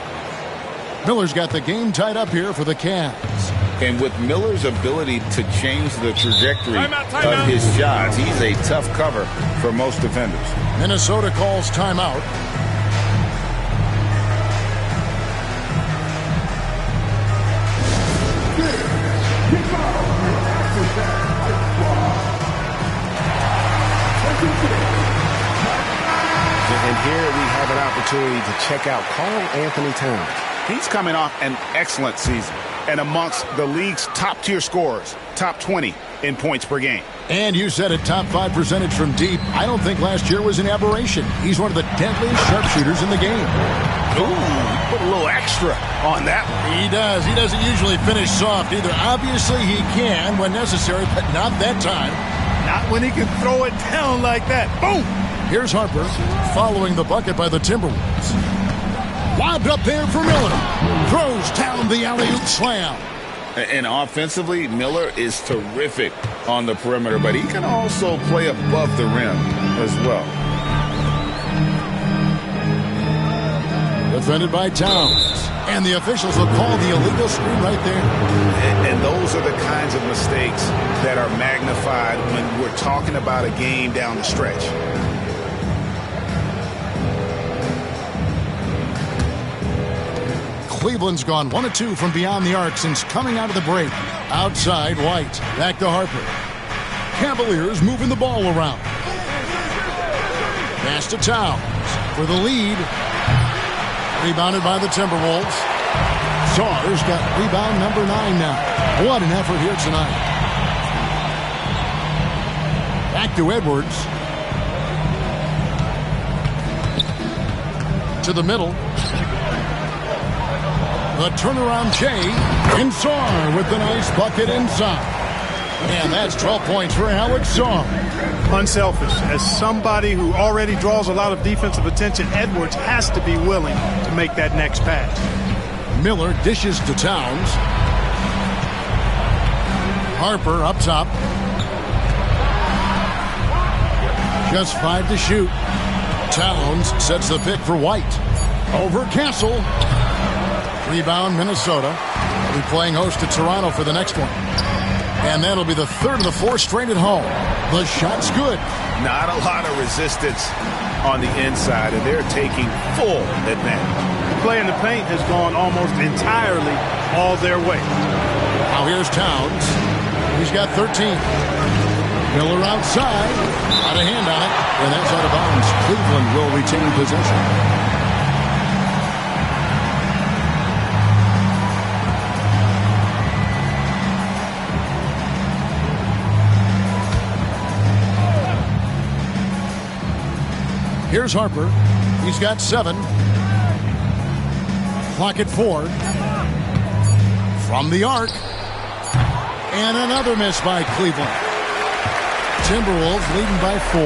Miller's got the game tied up here for the Cavs. And with Miller's ability to change the trajectory of his shots, he's a tough cover for most defenders. Minnesota calls timeout. And here we have an opportunity to check out Karl Anthony Towns. He's coming off an excellent season. and amongst the league's top-tier scorers, top 20 in points per game. And you said a top 5 percentage from deep. I don't think last year was an aberration. He's one of the deadliest sharpshooters in the game. Ooh, put a little extra on that one. He does. He doesn't usually finish soft either. Obviously, he can when necessary, but not that time. Not when he can throw it down like that. Boom! Here's Harper following the bucket by the Timberwolves. Lobbed up there for Miller. Throws down the alley-oop slam. And offensively, Miller is terrific on the perimeter, but he can also play above the rim as well. Defended by Towns. And the officials will call the illegal screen right there. And those are the kinds of mistakes that are magnified when we're talking about a game down the stretch. Cleveland's gone 1 of 2 from beyond the arc since coming out of the break. Outside, White. Back to Harper. Cavaliers moving the ball around. Pass to Towns for the lead. Rebounded by the Timberwolves. Sarr's got rebound number 9 now. What an effort here tonight. Back to Edwards. To the middle. The turnaround Jay, and Sarr with the nice bucket inside. And that's 12 points for Howard Sarr. Unselfish. As somebody who already draws a lot of defensive attention, Edwards has to be willing to make that next pass. Miller dishes to Towns. Harper up top. Just 5 to shoot. Towns sets the pick for White. Over Castle. Rebound, Minnesota. They'll be playing host to Toronto for the next one. And that'll be the 3rd of the 4 straight at home. The shot's good. Not a lot of resistance on the inside, and they're taking full advantage. The play in the paint has gone almost entirely all their way. Now here's Towns. He's got 13. Miller outside. Got a hand on it, and that's out of bounds. Cleveland will retain possession. Here's Harper. He's got 7. Clock at 4. From the arc. And another miss by Cleveland. Timberwolves leading by 4.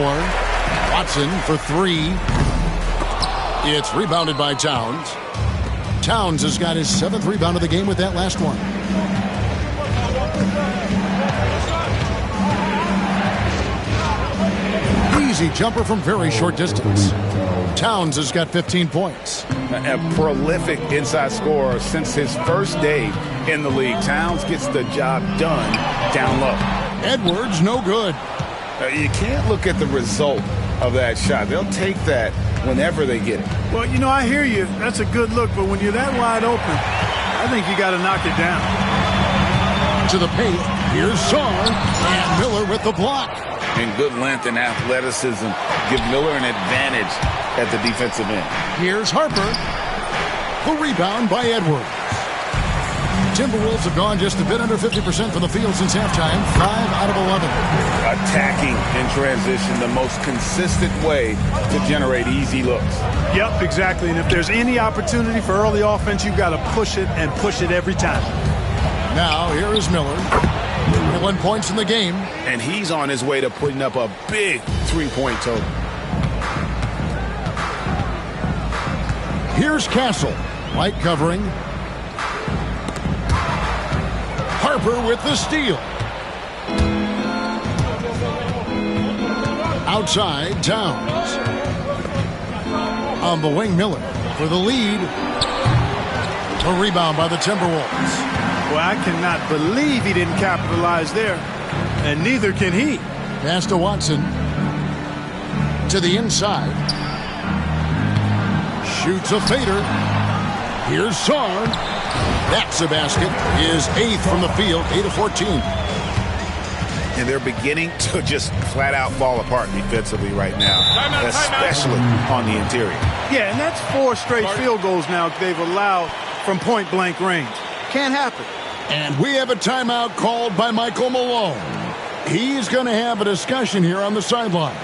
Watson for 3. It's rebounded by Towns. Towns has got his 7th rebound of the game with that last one. Easy jumper from very short distance. Towns has got 15 points. A prolific inside scorer since his first day in the league. Towns gets the job done down low. Edwards, no good. You can't look at the result of that shot. They'll take that whenever they get it. Well, you know, I hear you. That's a good look, but when you're that wide open, I think you got to knock it down. To the paint. Here's Sarr. And Miller with the block. And good length and athleticism give Miller an advantage at the defensive end. Here's Harper. The rebound by Edwards. Timberwolves have gone just a bit under 50% from the field since halftime. 5 out of 11. Attacking in transition, the most consistent way to generate easy looks. Yep, exactly. And if there's any opportunity for early offense, you've got to push it and push it every time. Now, here is Miller. 1 points in the game. And he's on his way to putting up a big 3-point total. Here's Castle. White covering. Harper with the steal. Outside, Towns. On the wing, Miller for the lead. A rebound by the Timberwolves. Well, I cannot believe he didn't capitalize there, and neither can he. Pass to Watson. To the inside. Shoots a fader. Here's Sarr. That's a basket. His 8th from the field, 8 of 14. And they're beginning to just flat out fall apart defensively right now, especially on the interior. Yeah, and that's 4 straight field goals now they've allowed from point-blank range. Can't happen. And we have a timeout called by Michael Malone. He's going to have a discussion here on the sideline.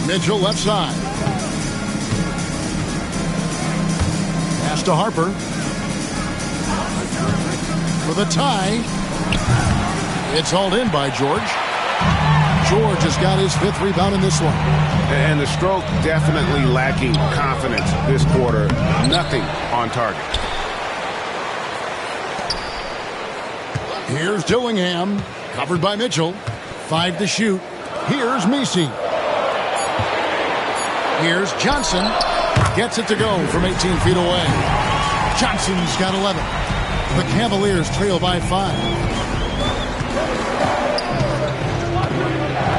Mitchell left side. Pass to Harper. For the tie. It's hauled in by George. George has got his 5th rebound in this one. And the stroke definitely lacking confidence this quarter. Nothing on target. Here's Dillingham. Covered by Mitchell. 5 to shoot. Here's Messi. Here's Johnson. Gets it to go from 18 feet away. Johnson's got 11. The Cavaliers trail by 5.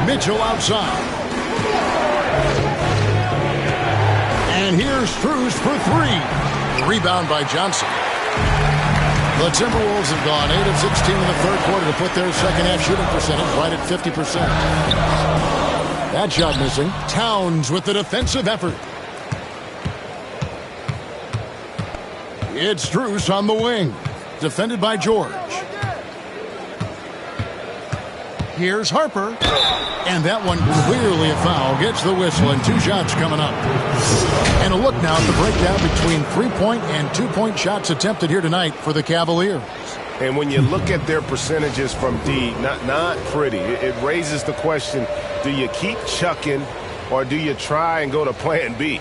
Mitchell outside. And here's Strus for 3. Rebound by Johnson. The Timberwolves have gone 8 of 16 in the third quarter to put their second half shooting percentage right at 50%. That shot missing. Towns with the defensive effort. It's Strus on the wing. Defended by George. Here's Harper. And that one clearly a foul. Gets the whistle and 2 shots coming up. And a look now at the breakdown between 3-point and 2-point shots attempted here tonight for the Cavaliers. And when you look at their percentages from D, not pretty. It raises the question, do you keep chucking or do you try and go to plan B?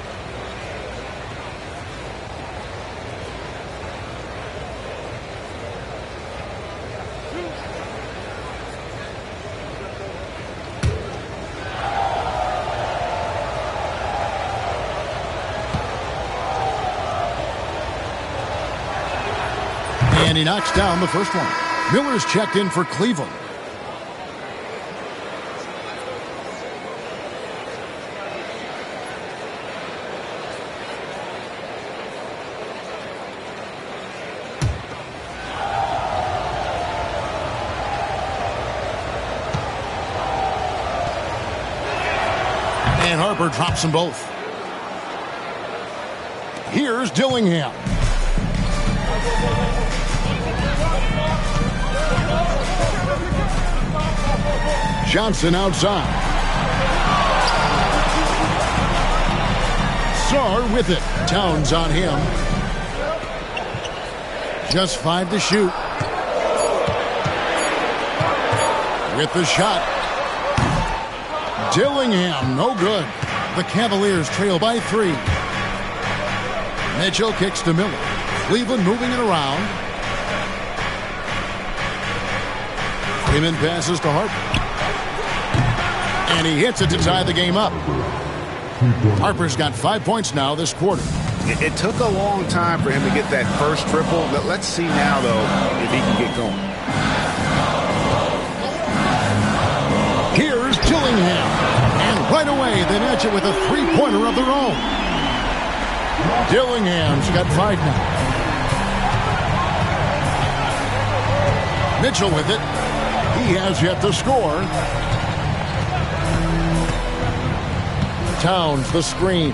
And he knocks down the first one. Miller's checked in for Cleveland. And Harper drops them both. Here's Dillingham. Johnson outside. Sarr with it. Towns on him. Just 5 to shoot. With the shot. Dillingham, no good. The Cavaliers trail by 3. Mitchell kicks to Miller. Cleveland moving it around. Freeman passes to Harper. And he hits it to tie the game up. Harper's got 5 points now this quarter. It took a long time for him to get that first triple. Let's see now, though, if he can get going. Here's Dillingham. And right away, they match it with a 3-pointer of their own. Dillingham's got 5 now. Mitchell with it. He has yet to score. Towns the screen.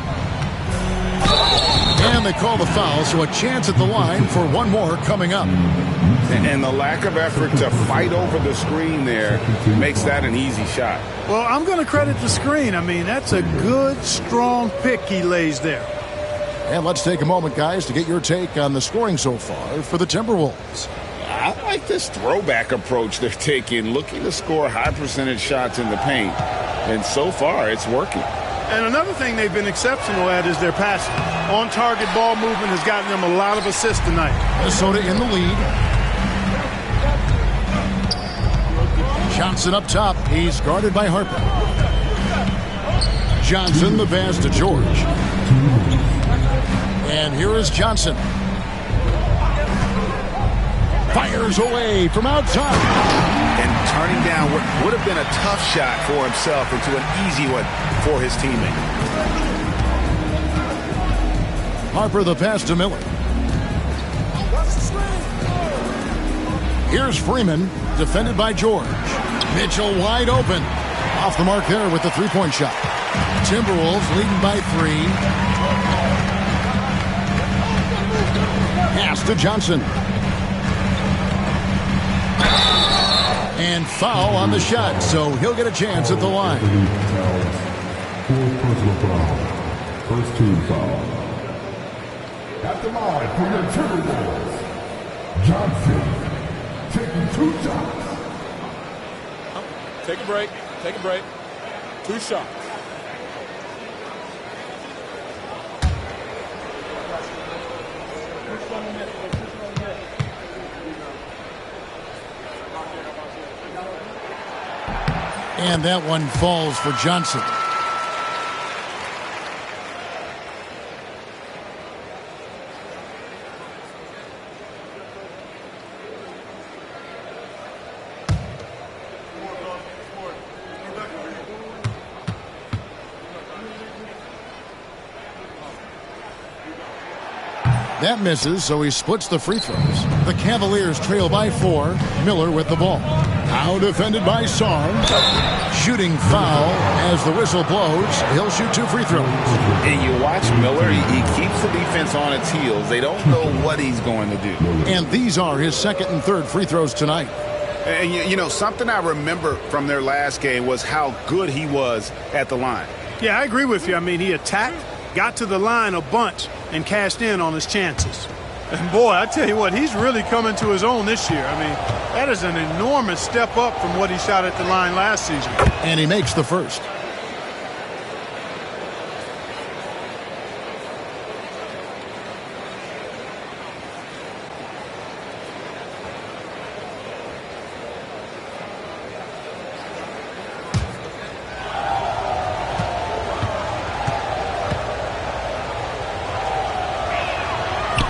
And they call the foul, so a chance at the line for one more coming up. And the lack of effort to fight over the screen there makes that an easy shot. Well, I'm going to credit the screen. I mean, that's a good, strong pick he lays there. And let's take a moment, guys, to get your take on the scoring so far for the Timberwolves. I like this throwback approach they're taking, looking to score high percentage shots in the paint. And so far, it's working. And another thing they've been exceptional at is their passing. On-target ball movement has gotten them a lot of assists tonight. Minnesota in the lead. Johnson up top. He's guarded by Harper. Johnson, the pass to George. And here is Johnson. Fires away from outside. And turning down what would have been a tough shot for himself into an easy one for his teammate. Harper the pass to Miller. Here's Freeman, defended by George. Mitchell wide open. Off the mark there with the three-point shot. Timberwolves leading by 3. Pass to Johnson. And foul on the shot, so he'll get a chance at the line. 4 personal foul. First team foul. At the line for your Timberwolves, Johnson taking 2 shots. Take a break. Take a break. 2 shots. And that one falls for Johnson. That misses, so he splits the free throws. The Cavaliers trail by 4. Miller with the ball. Now defended by Sarn. Shooting foul as the whistle blows. He'll shoot 2 free throws. And you watch Miller, he keeps the defense on its heels. They don't know what he's going to do. And these are his second and third free throws tonight. And you know, something I remember from their last game was how good he was at the line. Yeah, I agree with you. I mean, he attacked, got to the line a bunch, and cashed in on his chances. And boy, I tell you what, he's really coming to his own this year. I mean, that is an enormous step up from what he shot at the line last season. And he makes the first.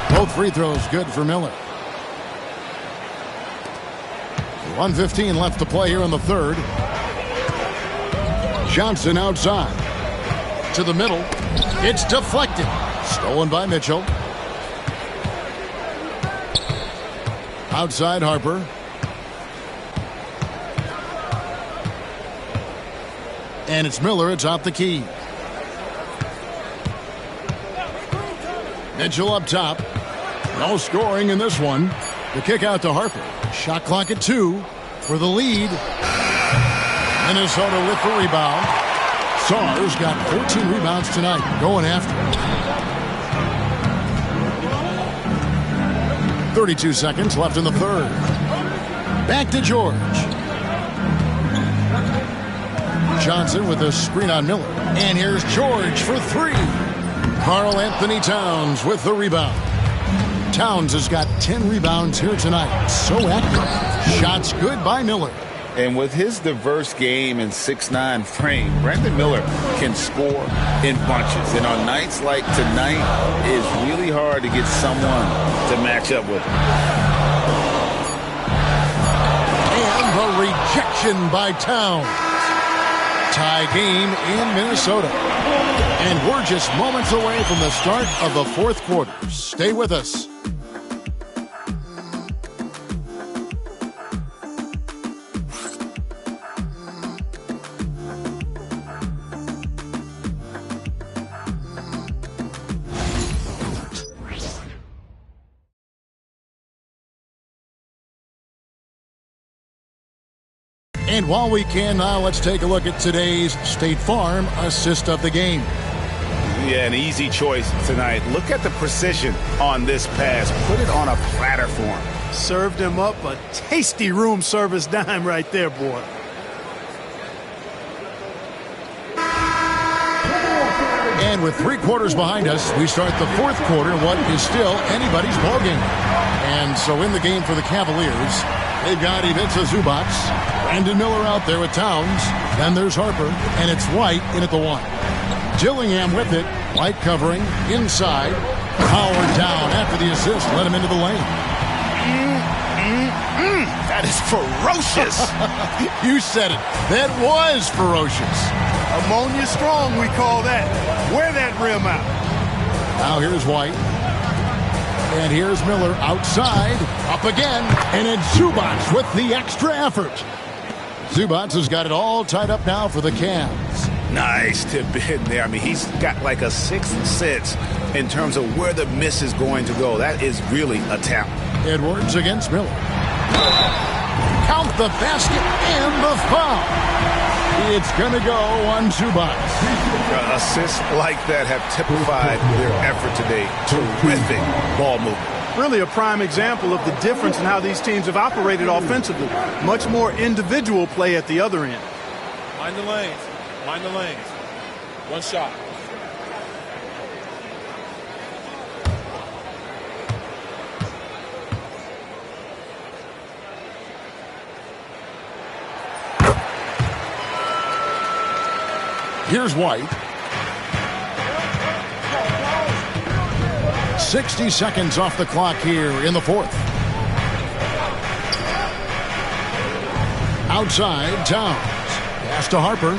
Both free throws good for Miller. 1:15 left to play here in the third. Johnson outside. To the middle. It's deflected. Stolen by Mitchell. Outside Harper. And it's Miller atop the key. Mitchell up top. No scoring in this one. The kick out to Harper. Shot clock at 2 for the lead. Minnesota with the rebound. Sarr's got 14 rebounds tonight. Going after it. 32 seconds left in the third. Back to George. Johnson with a screen on Miller. And here's George for 3. Karl Anthony Towns with the rebound. Towns has got 10 rebounds here tonight. So active. Shots good by Miller. And with his diverse game and 6'9" frame, Brandon Miller can score in bunches. And on nights like tonight, it's really hard to get someone to match up with him. And the rejection by Towns. Tie game in Minnesota. And we're just moments away from the start of the fourth quarter. Stay with us. And while we can now, let's take a look at today's State Farm assist of the game. Yeah, an easy choice tonight. Look at the precision on this pass. Put it on a platter for him. Served him up a tasty room service dime right there, boy. And with 3 quarters behind us, we start the fourth quarter in what is still anybody's ballgame. And so in the game for the Cavaliers, they've got Ivica Zubac, Brandon Miller out there with Towns. Then there's Harper, and it's White in at the 1. Dillingham with it. White covering inside. Powered down after the assist. Let him into the lane. That is ferocious. You said it. That was ferocious. Ammonia strong, we call that. Wear that rim out. Now here's White. And here's Miller outside. Up again. And it's Zubac with the extra effort. Zubats has got it all tied up now for the Cavs. Nice tip in there. I mean, he's got like a sixth sense in terms of where the miss is going to go. That is really a talent. Edwards against Miller. Count the basket and the foul. It's going to go on Zubats. Assists like that have typified their effort today. Terrific ball movement. Really a prime example of the difference in how these teams have operated offensively. Much more individual play at the other end. Mind the lanes. Mind the lanes. One shot. Here's White. 60 seconds off the clock here in the fourth. Outside, Towns. Pass to Harper.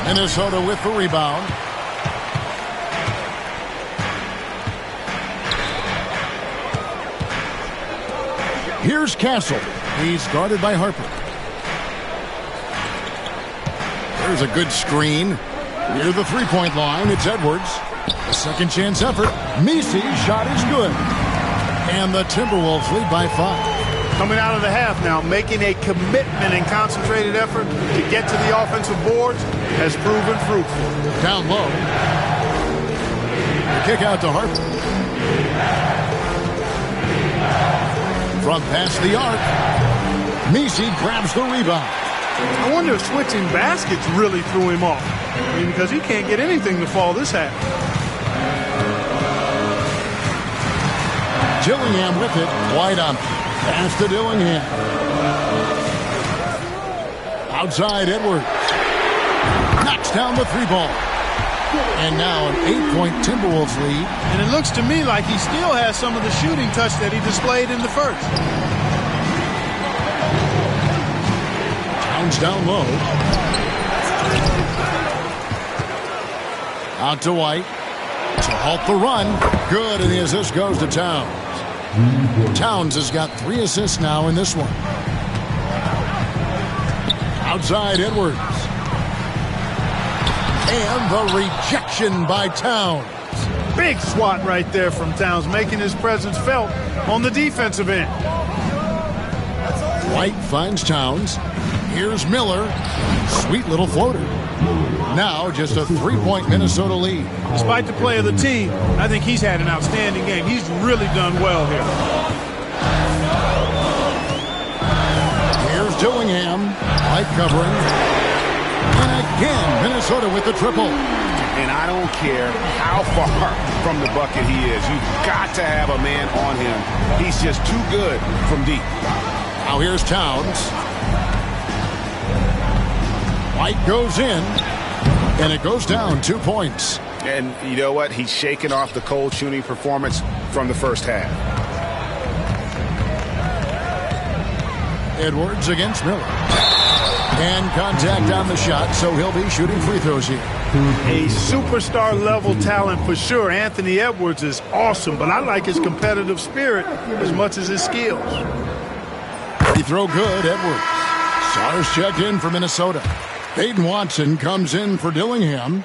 Minnesota with the rebound. Here's Castle. He's guarded by Harper. There's a good screen. Near the three-point line, it's Edwards. A second chance effort. Misi's shot is good. And the Timberwolves lead by 5. Coming out of the half now, making a commitment and concentrated effort to get to the offensive boards has proven fruitful. Down low. The kick out to Harper. From past the arc. Misi grabs the rebound. I wonder if switching baskets really threw him off. I mean, because he can't get anything to fall this half. Dillingham with it. White on. Pass to Dillingham. Outside, Edwards. Knocks down the three ball. And now an 8-point Timberwolves lead. And it looks to me like he still has some of the shooting touch that he displayed in the first. Towns down low. Out to White. To halt the run. Good, and the assist goes to Towns. Towns has got 3 assists now in this one. Outside, Edwards. And the rejection by Towns. Big swat right there from Towns, making his presence felt on the defensive end. White finds Towns. Here's Miller. Sweet little floater. Now just a 3-point Minnesota lead. Despite the play of the team, I think he's had an outstanding game. He's really done well here. Here's Dillingham. White covering. And again, Minnesota with the triple. And I don't care how far from the bucket he is. You've got to have a man on him. He's just too good from deep. Now here's Towns. White goes in. And it goes down 2 points. And you know what? He's shaking off the cold shooting performance from the first half. Edwards against Miller. And contact on the shot, so he'll be shooting free throws here. A superstar level talent for sure. Anthony Edwards is awesome, but I like his competitive spirit as much as his skills. Free throw good, Edwards. Stars checked in for Minnesota. Peyton Watson comes in for Dillingham.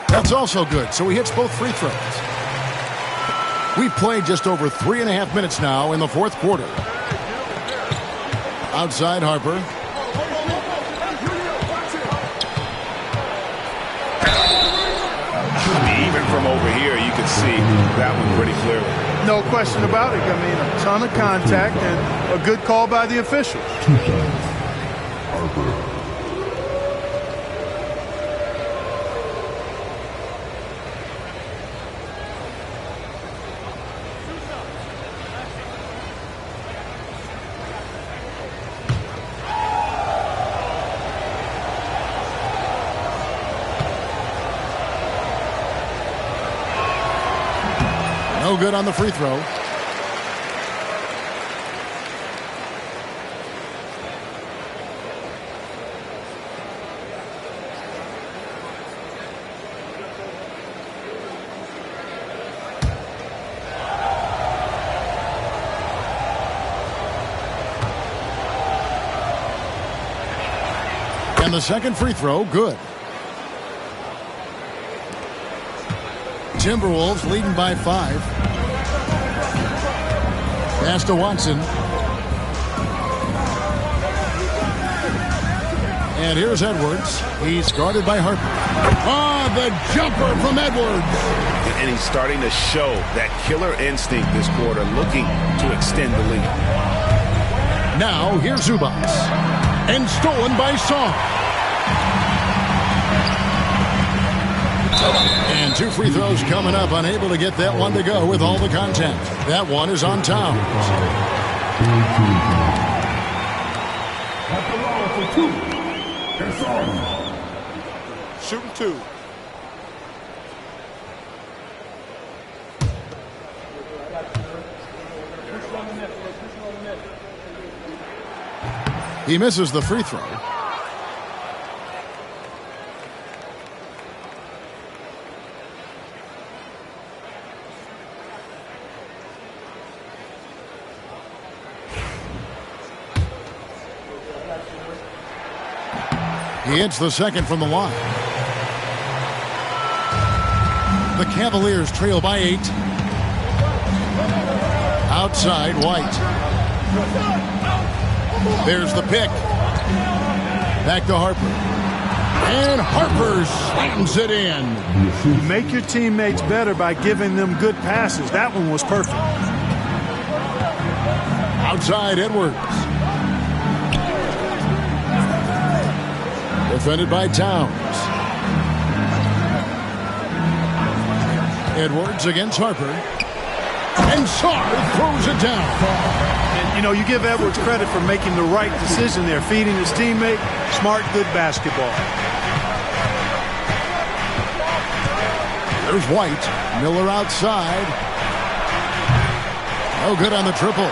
That's also good, so he hits both free throws. We've played just over 3.5 minutes now in the fourth quarter. Outside Harper. Even from over here, you can see that one pretty clearly. No question about it. I mean, a ton of contact and a good call by the officials. Harper. No good on the free throw. And the second free throw, good. Timberwolves leading by 5. Pass to Watson. And here's Edwards. He's guarded by Harper. Oh, the jumper from Edwards. And he's starting to show that killer instinct this quarter, looking to extend the lead. Now, here's Zubac. And stolen by Song. And 2 free throws coming up. Unable to get that one to go with all the contact. That one is on Towns. At the line for 2. It's on. Shooting 2. He misses the free throw. He hits the second from the line. The Cavaliers trail by 8. Outside, White. There's the pick. Back to Harper. And Harper slams it in. Make your teammates better by giving them good passes. That one was perfect. Outside, Edwards. Defended by Towns. Edwards against Harper. And Sarr throws it down. And, you know, you give Edwards credit for making the right decision there, feeding his teammate. Smart, good basketball. There's White. Miller outside. No good on the triple.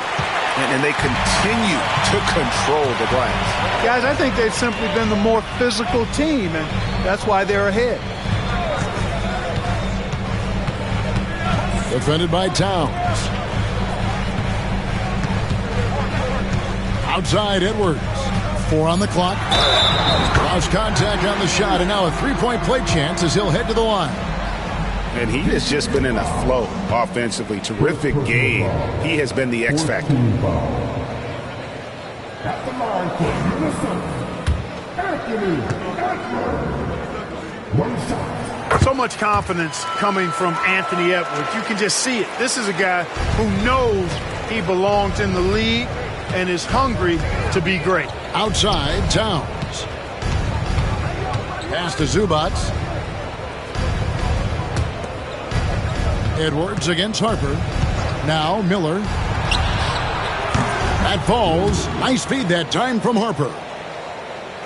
And they continue to control the glass. Guys, I think they've simply been the more physical team, and that's why they're ahead. Defended by Towns. Outside, Edwards. 4 on the clock. Lost contact on the shot, and now a three-point play chance as he'll head to the line. And he has just been in a flow offensively. Terrific game. He has been the X factor. At the line for Minnesota, Anthony Edwards. One shot. So much confidence coming from Anthony Edwards. You can just see it. This is a guy who knows he belongs in the league and is hungry to be great. Outside, Towns. Pass to Zubac. Edwards against Harper. Now Miller. That falls. Nice feed that time from Harper.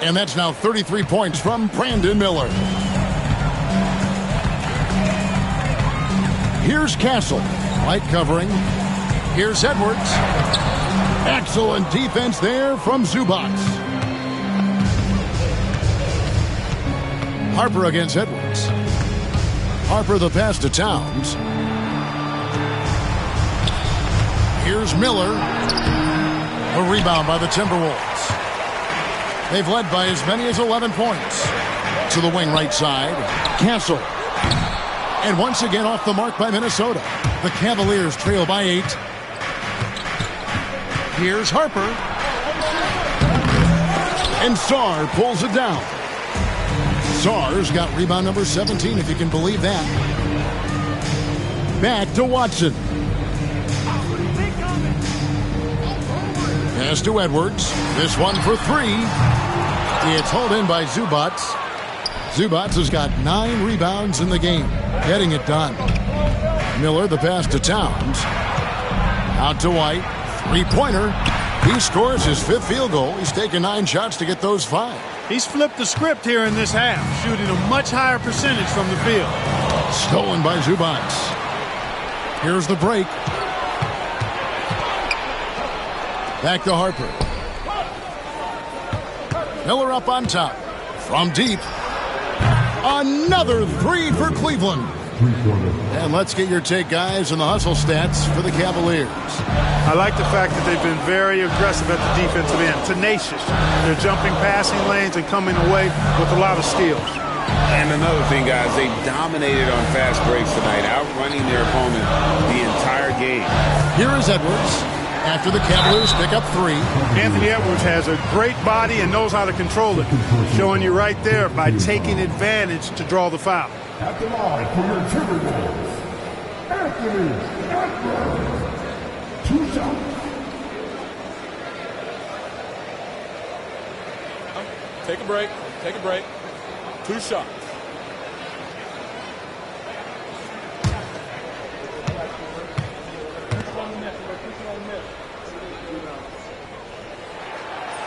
And that's now 33 points from Brandon Miller. Here's Castle. Light covering. Here's Edwards. Excellent defense there from Zubac. Harper against Edwards. Harper the pass to Towns. Here's Miller. A rebound by the Timberwolves. They've led by as many as 11 points. To the wing right side. Castle. And once again off the mark by Minnesota. The Cavaliers trail by 8. Here's Harper. And Sarr pulls it down. Sarr's got rebound number 17, if you can believe that. Back to Watson. Pass to Edwards. This one for 3. It's hauled in by Zubac. Zubac has got 9 rebounds in the game. Getting it done. Miller, the pass to Towns. Out to White. 3-pointer. He scores his 5th field goal. He's taken 9 shots to get those 5. He's flipped the script here in this half, shooting a much higher percentage from the field. Stolen by Zubac. Here's the break. Back to Harper. Miller up on top. From deep. Another 3 for Cleveland. And let's get your take, guys, on the hustle stats for the Cavaliers. I like the fact that they've been very aggressive at the defensive end, tenacious. They're jumping passing lanes and coming away with a lot of steals. And another thing, guys, they dominated on fast breaks tonight, outrunning their opponent the entire game. Here is Edwards after the Cavaliers pick up 3. Anthony Edwards has a great body and knows how to control it, showing you right there by taking advantage to draw the foul. At the line for your Timberwolves, Anthony Edwards. 2 shots. Take a break. Take a break. 2 shots.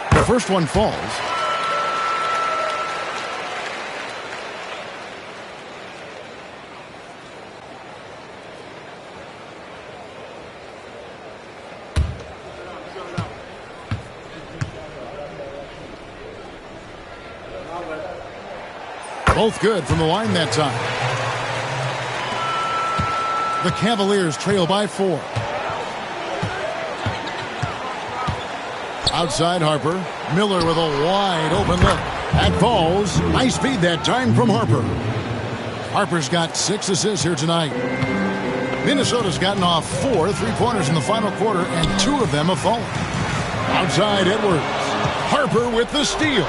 The first one falls. Both good from the line that time. The Cavaliers trail by 4. Outside Harper. Miller with a wide open look. That falls. Nice speed that time from Harper. Harper's got 6 assists here tonight. Minnesota's gotten off 4 3-pointers in the final quarter, and 2 of them have fallen. Outside Edwards. Harper with the steal.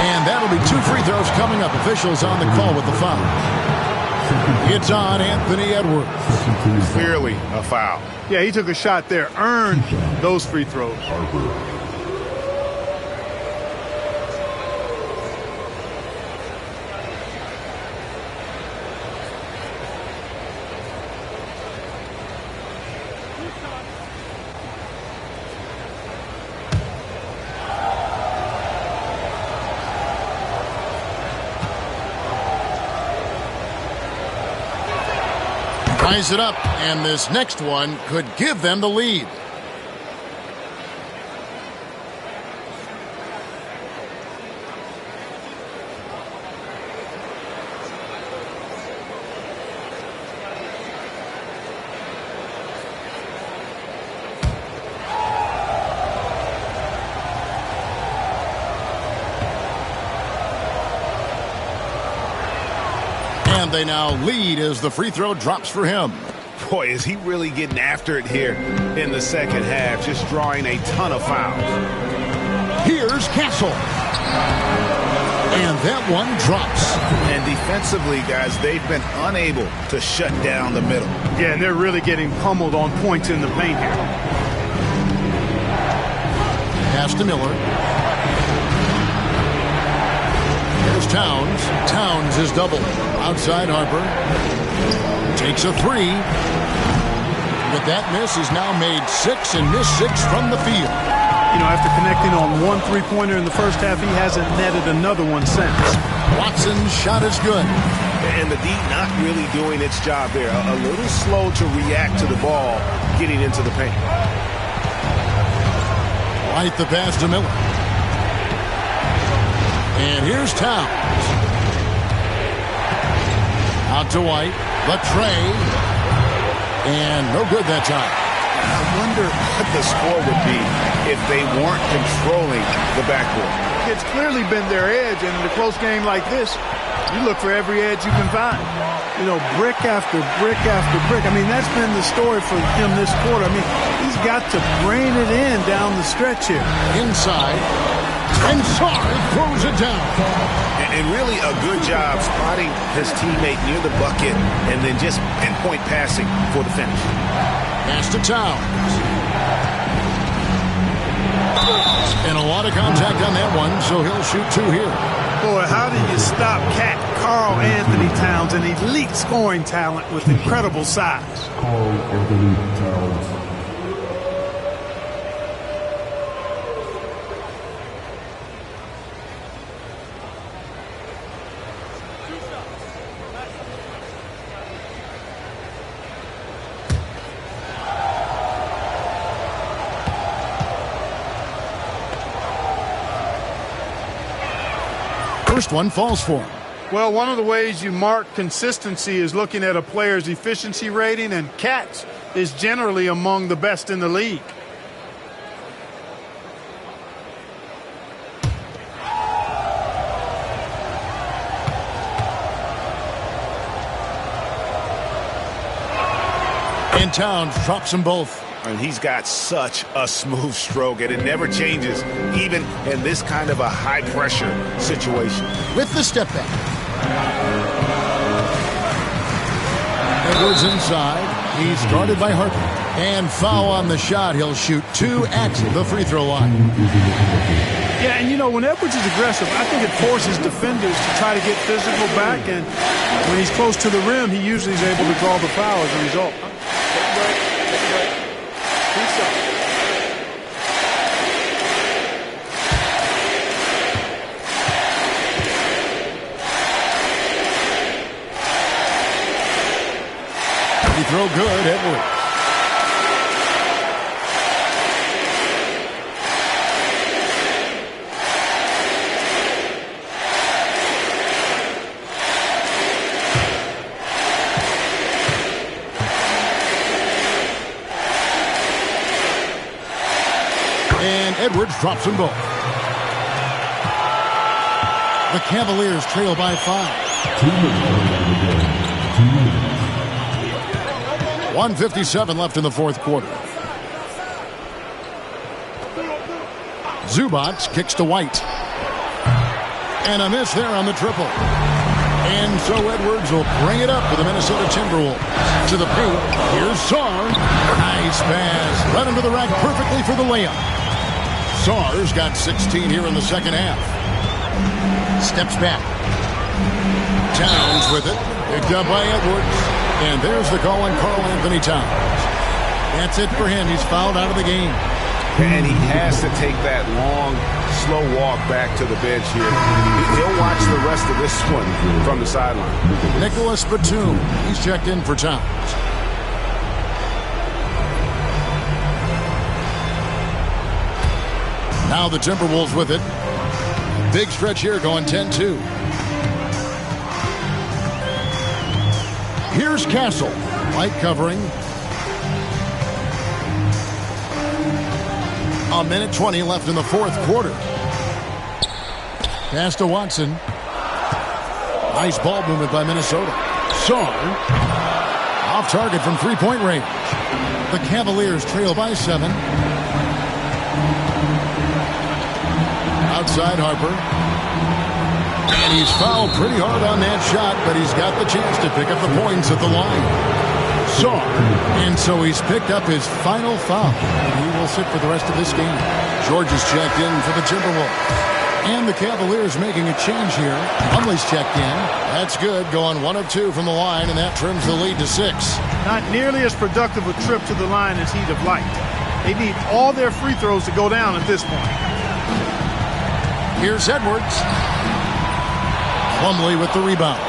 And that'll be 2 free throws coming up. Officials on the call with the foul. It's on Anthony Edwards. Clearly a foul. Yeah, he took a shot there, earned those free throws. Ties it up, and this next one could give them the lead. And they now lead as the free throw drops for him. Boy, is he really getting after it here in the second half, just drawing a ton of fouls. Here's Castle. And that one drops. And defensively, guys, they've been unable to shut down the middle. Yeah, and they're really getting pummeled on points in the paint here. Pass to Miller. Here's Towns. Towns is doubled. Outside Harper. Takes a 3. But that miss is now made 6 and missed 6 from the field. You know, after connecting on 1 3-pointer in the first half, he hasn't netted another one since. Watson's shot is good. And the D not really doing its job there. A little slow to react to the ball getting into the paint. White the pass to Miller. And here's Towns. Out to White. Latre. And no good that time. I wonder what the score would be if they weren't controlling the backboard. It's clearly been their edge, and in a close game like this, you look for every edge you can find. You know, brick after brick after brick. I mean, that's been the story for him this quarter. I mean, he's got to brain it in down the stretch here. Inside. And Sarr throws it down. And really a good job spotting his teammate near the bucket and then just pinpoint passing for the finish. Pass to Towns. And a lot of contact on that one, so he'll shoot 2 here. Boy, how do you stop Cat Carl Anthony Towns, an elite scoring talent with incredible size? Carl Anthony Towns. First one falls for him. Well, one of the ways you mark consistency is looking at a player's efficiency rating, and Katz is generally among the best in the league. And Towns drops them both. And he's got such a smooth stroke, and it never changes, even in this kind of a high-pressure situation. With the step back. Edwards inside. He's guarded by Harper. And foul on the shot. He'll shoot 2 at the free throw line. Yeah, and you know, when Edwards is aggressive, I think it forces defenders to try to get physical back, and when he's close to the rim, he usually is able to draw the foul as a result. Throw good, Edwards. And Edwards drops them both. The Cavaliers trail by 5. 1:57 left in the fourth quarter. Zubac kicks to White. And a miss there on the triple. And so Edwards will bring it up for the Minnesota Timberwolves. To the paint. Here's Sarr. Nice pass. Run into the rack perfectly for the layup. Sarr's got 16 here in the second half. Steps back. Towns with it. Picked up by Edwards. And there's the call on Karl Anthony Towns. That's it for him. He's fouled out of the game. And he has to take that long, slow walk back to the bench here. He'll watch the rest of this one from the sideline. Nicholas Batum. He's checked in for Towns. Now the Timberwolves with it. Big stretch here going 10-2. Here's Castle. White covering. A minute 20 left in the fourth quarter. Pass to Watson. Nice ball movement by Minnesota. Sarr. Off target from three-point range. The Cavaliers trail by 7. Outside Harper. And he's fouled pretty hard on that shot, but he's got the chance to pick up the points at the line. Sarr. And so he's picked up his final foul. He will sit for the rest of this game. George is checked in for the Timberwolves. And the Cavaliers making a change here. Plumlee's checked in. That's good. Going 1 of 2 from the line, and that trims the lead to 6. Not nearly as productive a trip to the line as he'd have liked. They need all their free throws to go down at this point. Here's Edwards. Plumlee with the rebound.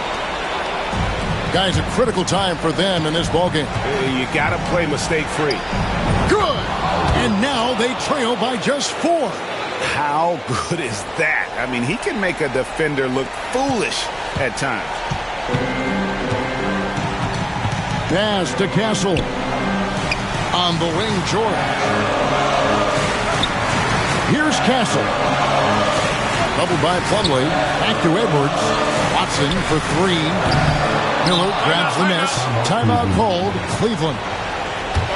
Guys, a critical time for them in this ballgame. You got to play mistake-free. Good! And now they trail by just 4. How good is that? I mean, he can make a defender look foolish at times. Pass to Castle. On the wing, George. Here's Castle. Doubled by Plumlee. Back to Edwards. Watson for 3. Miller grabs the miss. Timeout called. Cleveland.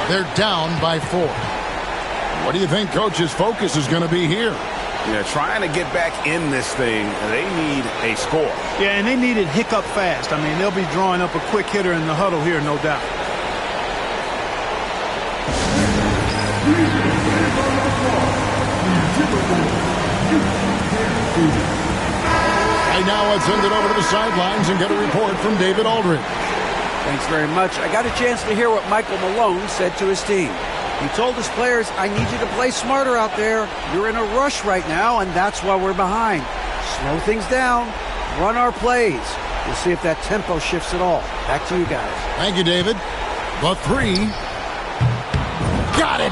They're down by 4. What do you think Coach's focus is going to be here? Yeah, trying to get back in this thing. They need a score. Yeah, and they need it hiccup fast. I mean, they'll be drawing up a quick hitter in the huddle here, no doubt. Right now, let's send it over to the sidelines and get a report from David Aldridge. Thanks very much. I got a chance to hear what Michael Malone said to his team. He told his players, I need you to play smarter out there. You're in a rush right now, and that's why we're behind. Slow things down. Run our plays. We'll see if that tempo shifts at all. Back to you guys. Thank you, David. The 3. Got it!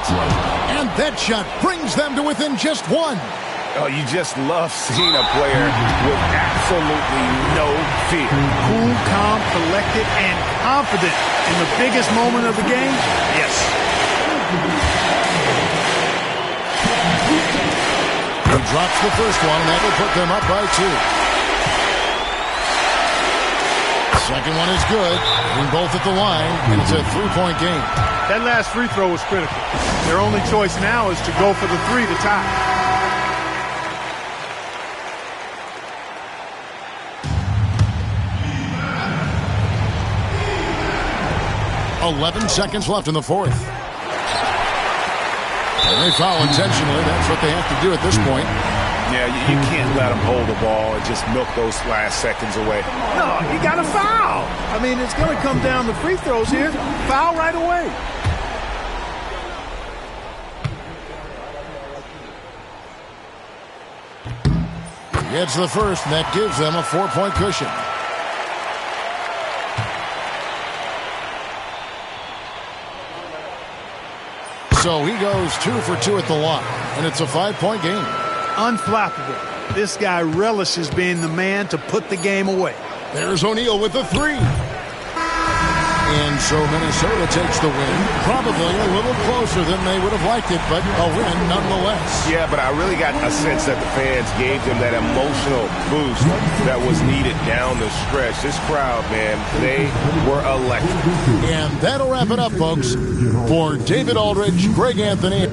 And that shot brings them to within just 1. Oh, you just love seeing a player with absolutely no fear. Cool, calm, collected, and confident in the biggest moment of the game. Yes. He drops the first one, and that will put them up by 2. Second one is good. And both at the line, and it's a 3-point game. That last free throw was critical. Their only choice now is to go for the 3 to tie. .11 seconds left in the fourth. And they foul intentionally. That's what they have to do at this point. Yeah, you can't let them hold the ball and just milk those last seconds away. No, you got to foul. I mean, it's going to come down to free throws here. Foul right away. He gets the first, and that gives them a 4-point cushion. So he goes 2 for 2 at the line, and it's a 5-point game. Unflappable. This guy relishes being the man to put the game away. There's O'Neal with the 3. And so Minnesota takes the win. Probably a little closer than they would have liked it, but a win nonetheless. Yeah, but I really got a sense that the fans gave them that emotional boost that was needed down the stretch. This crowd, man, they were electric. And that'll wrap it up, folks. For David Aldridge, Greg Anthony.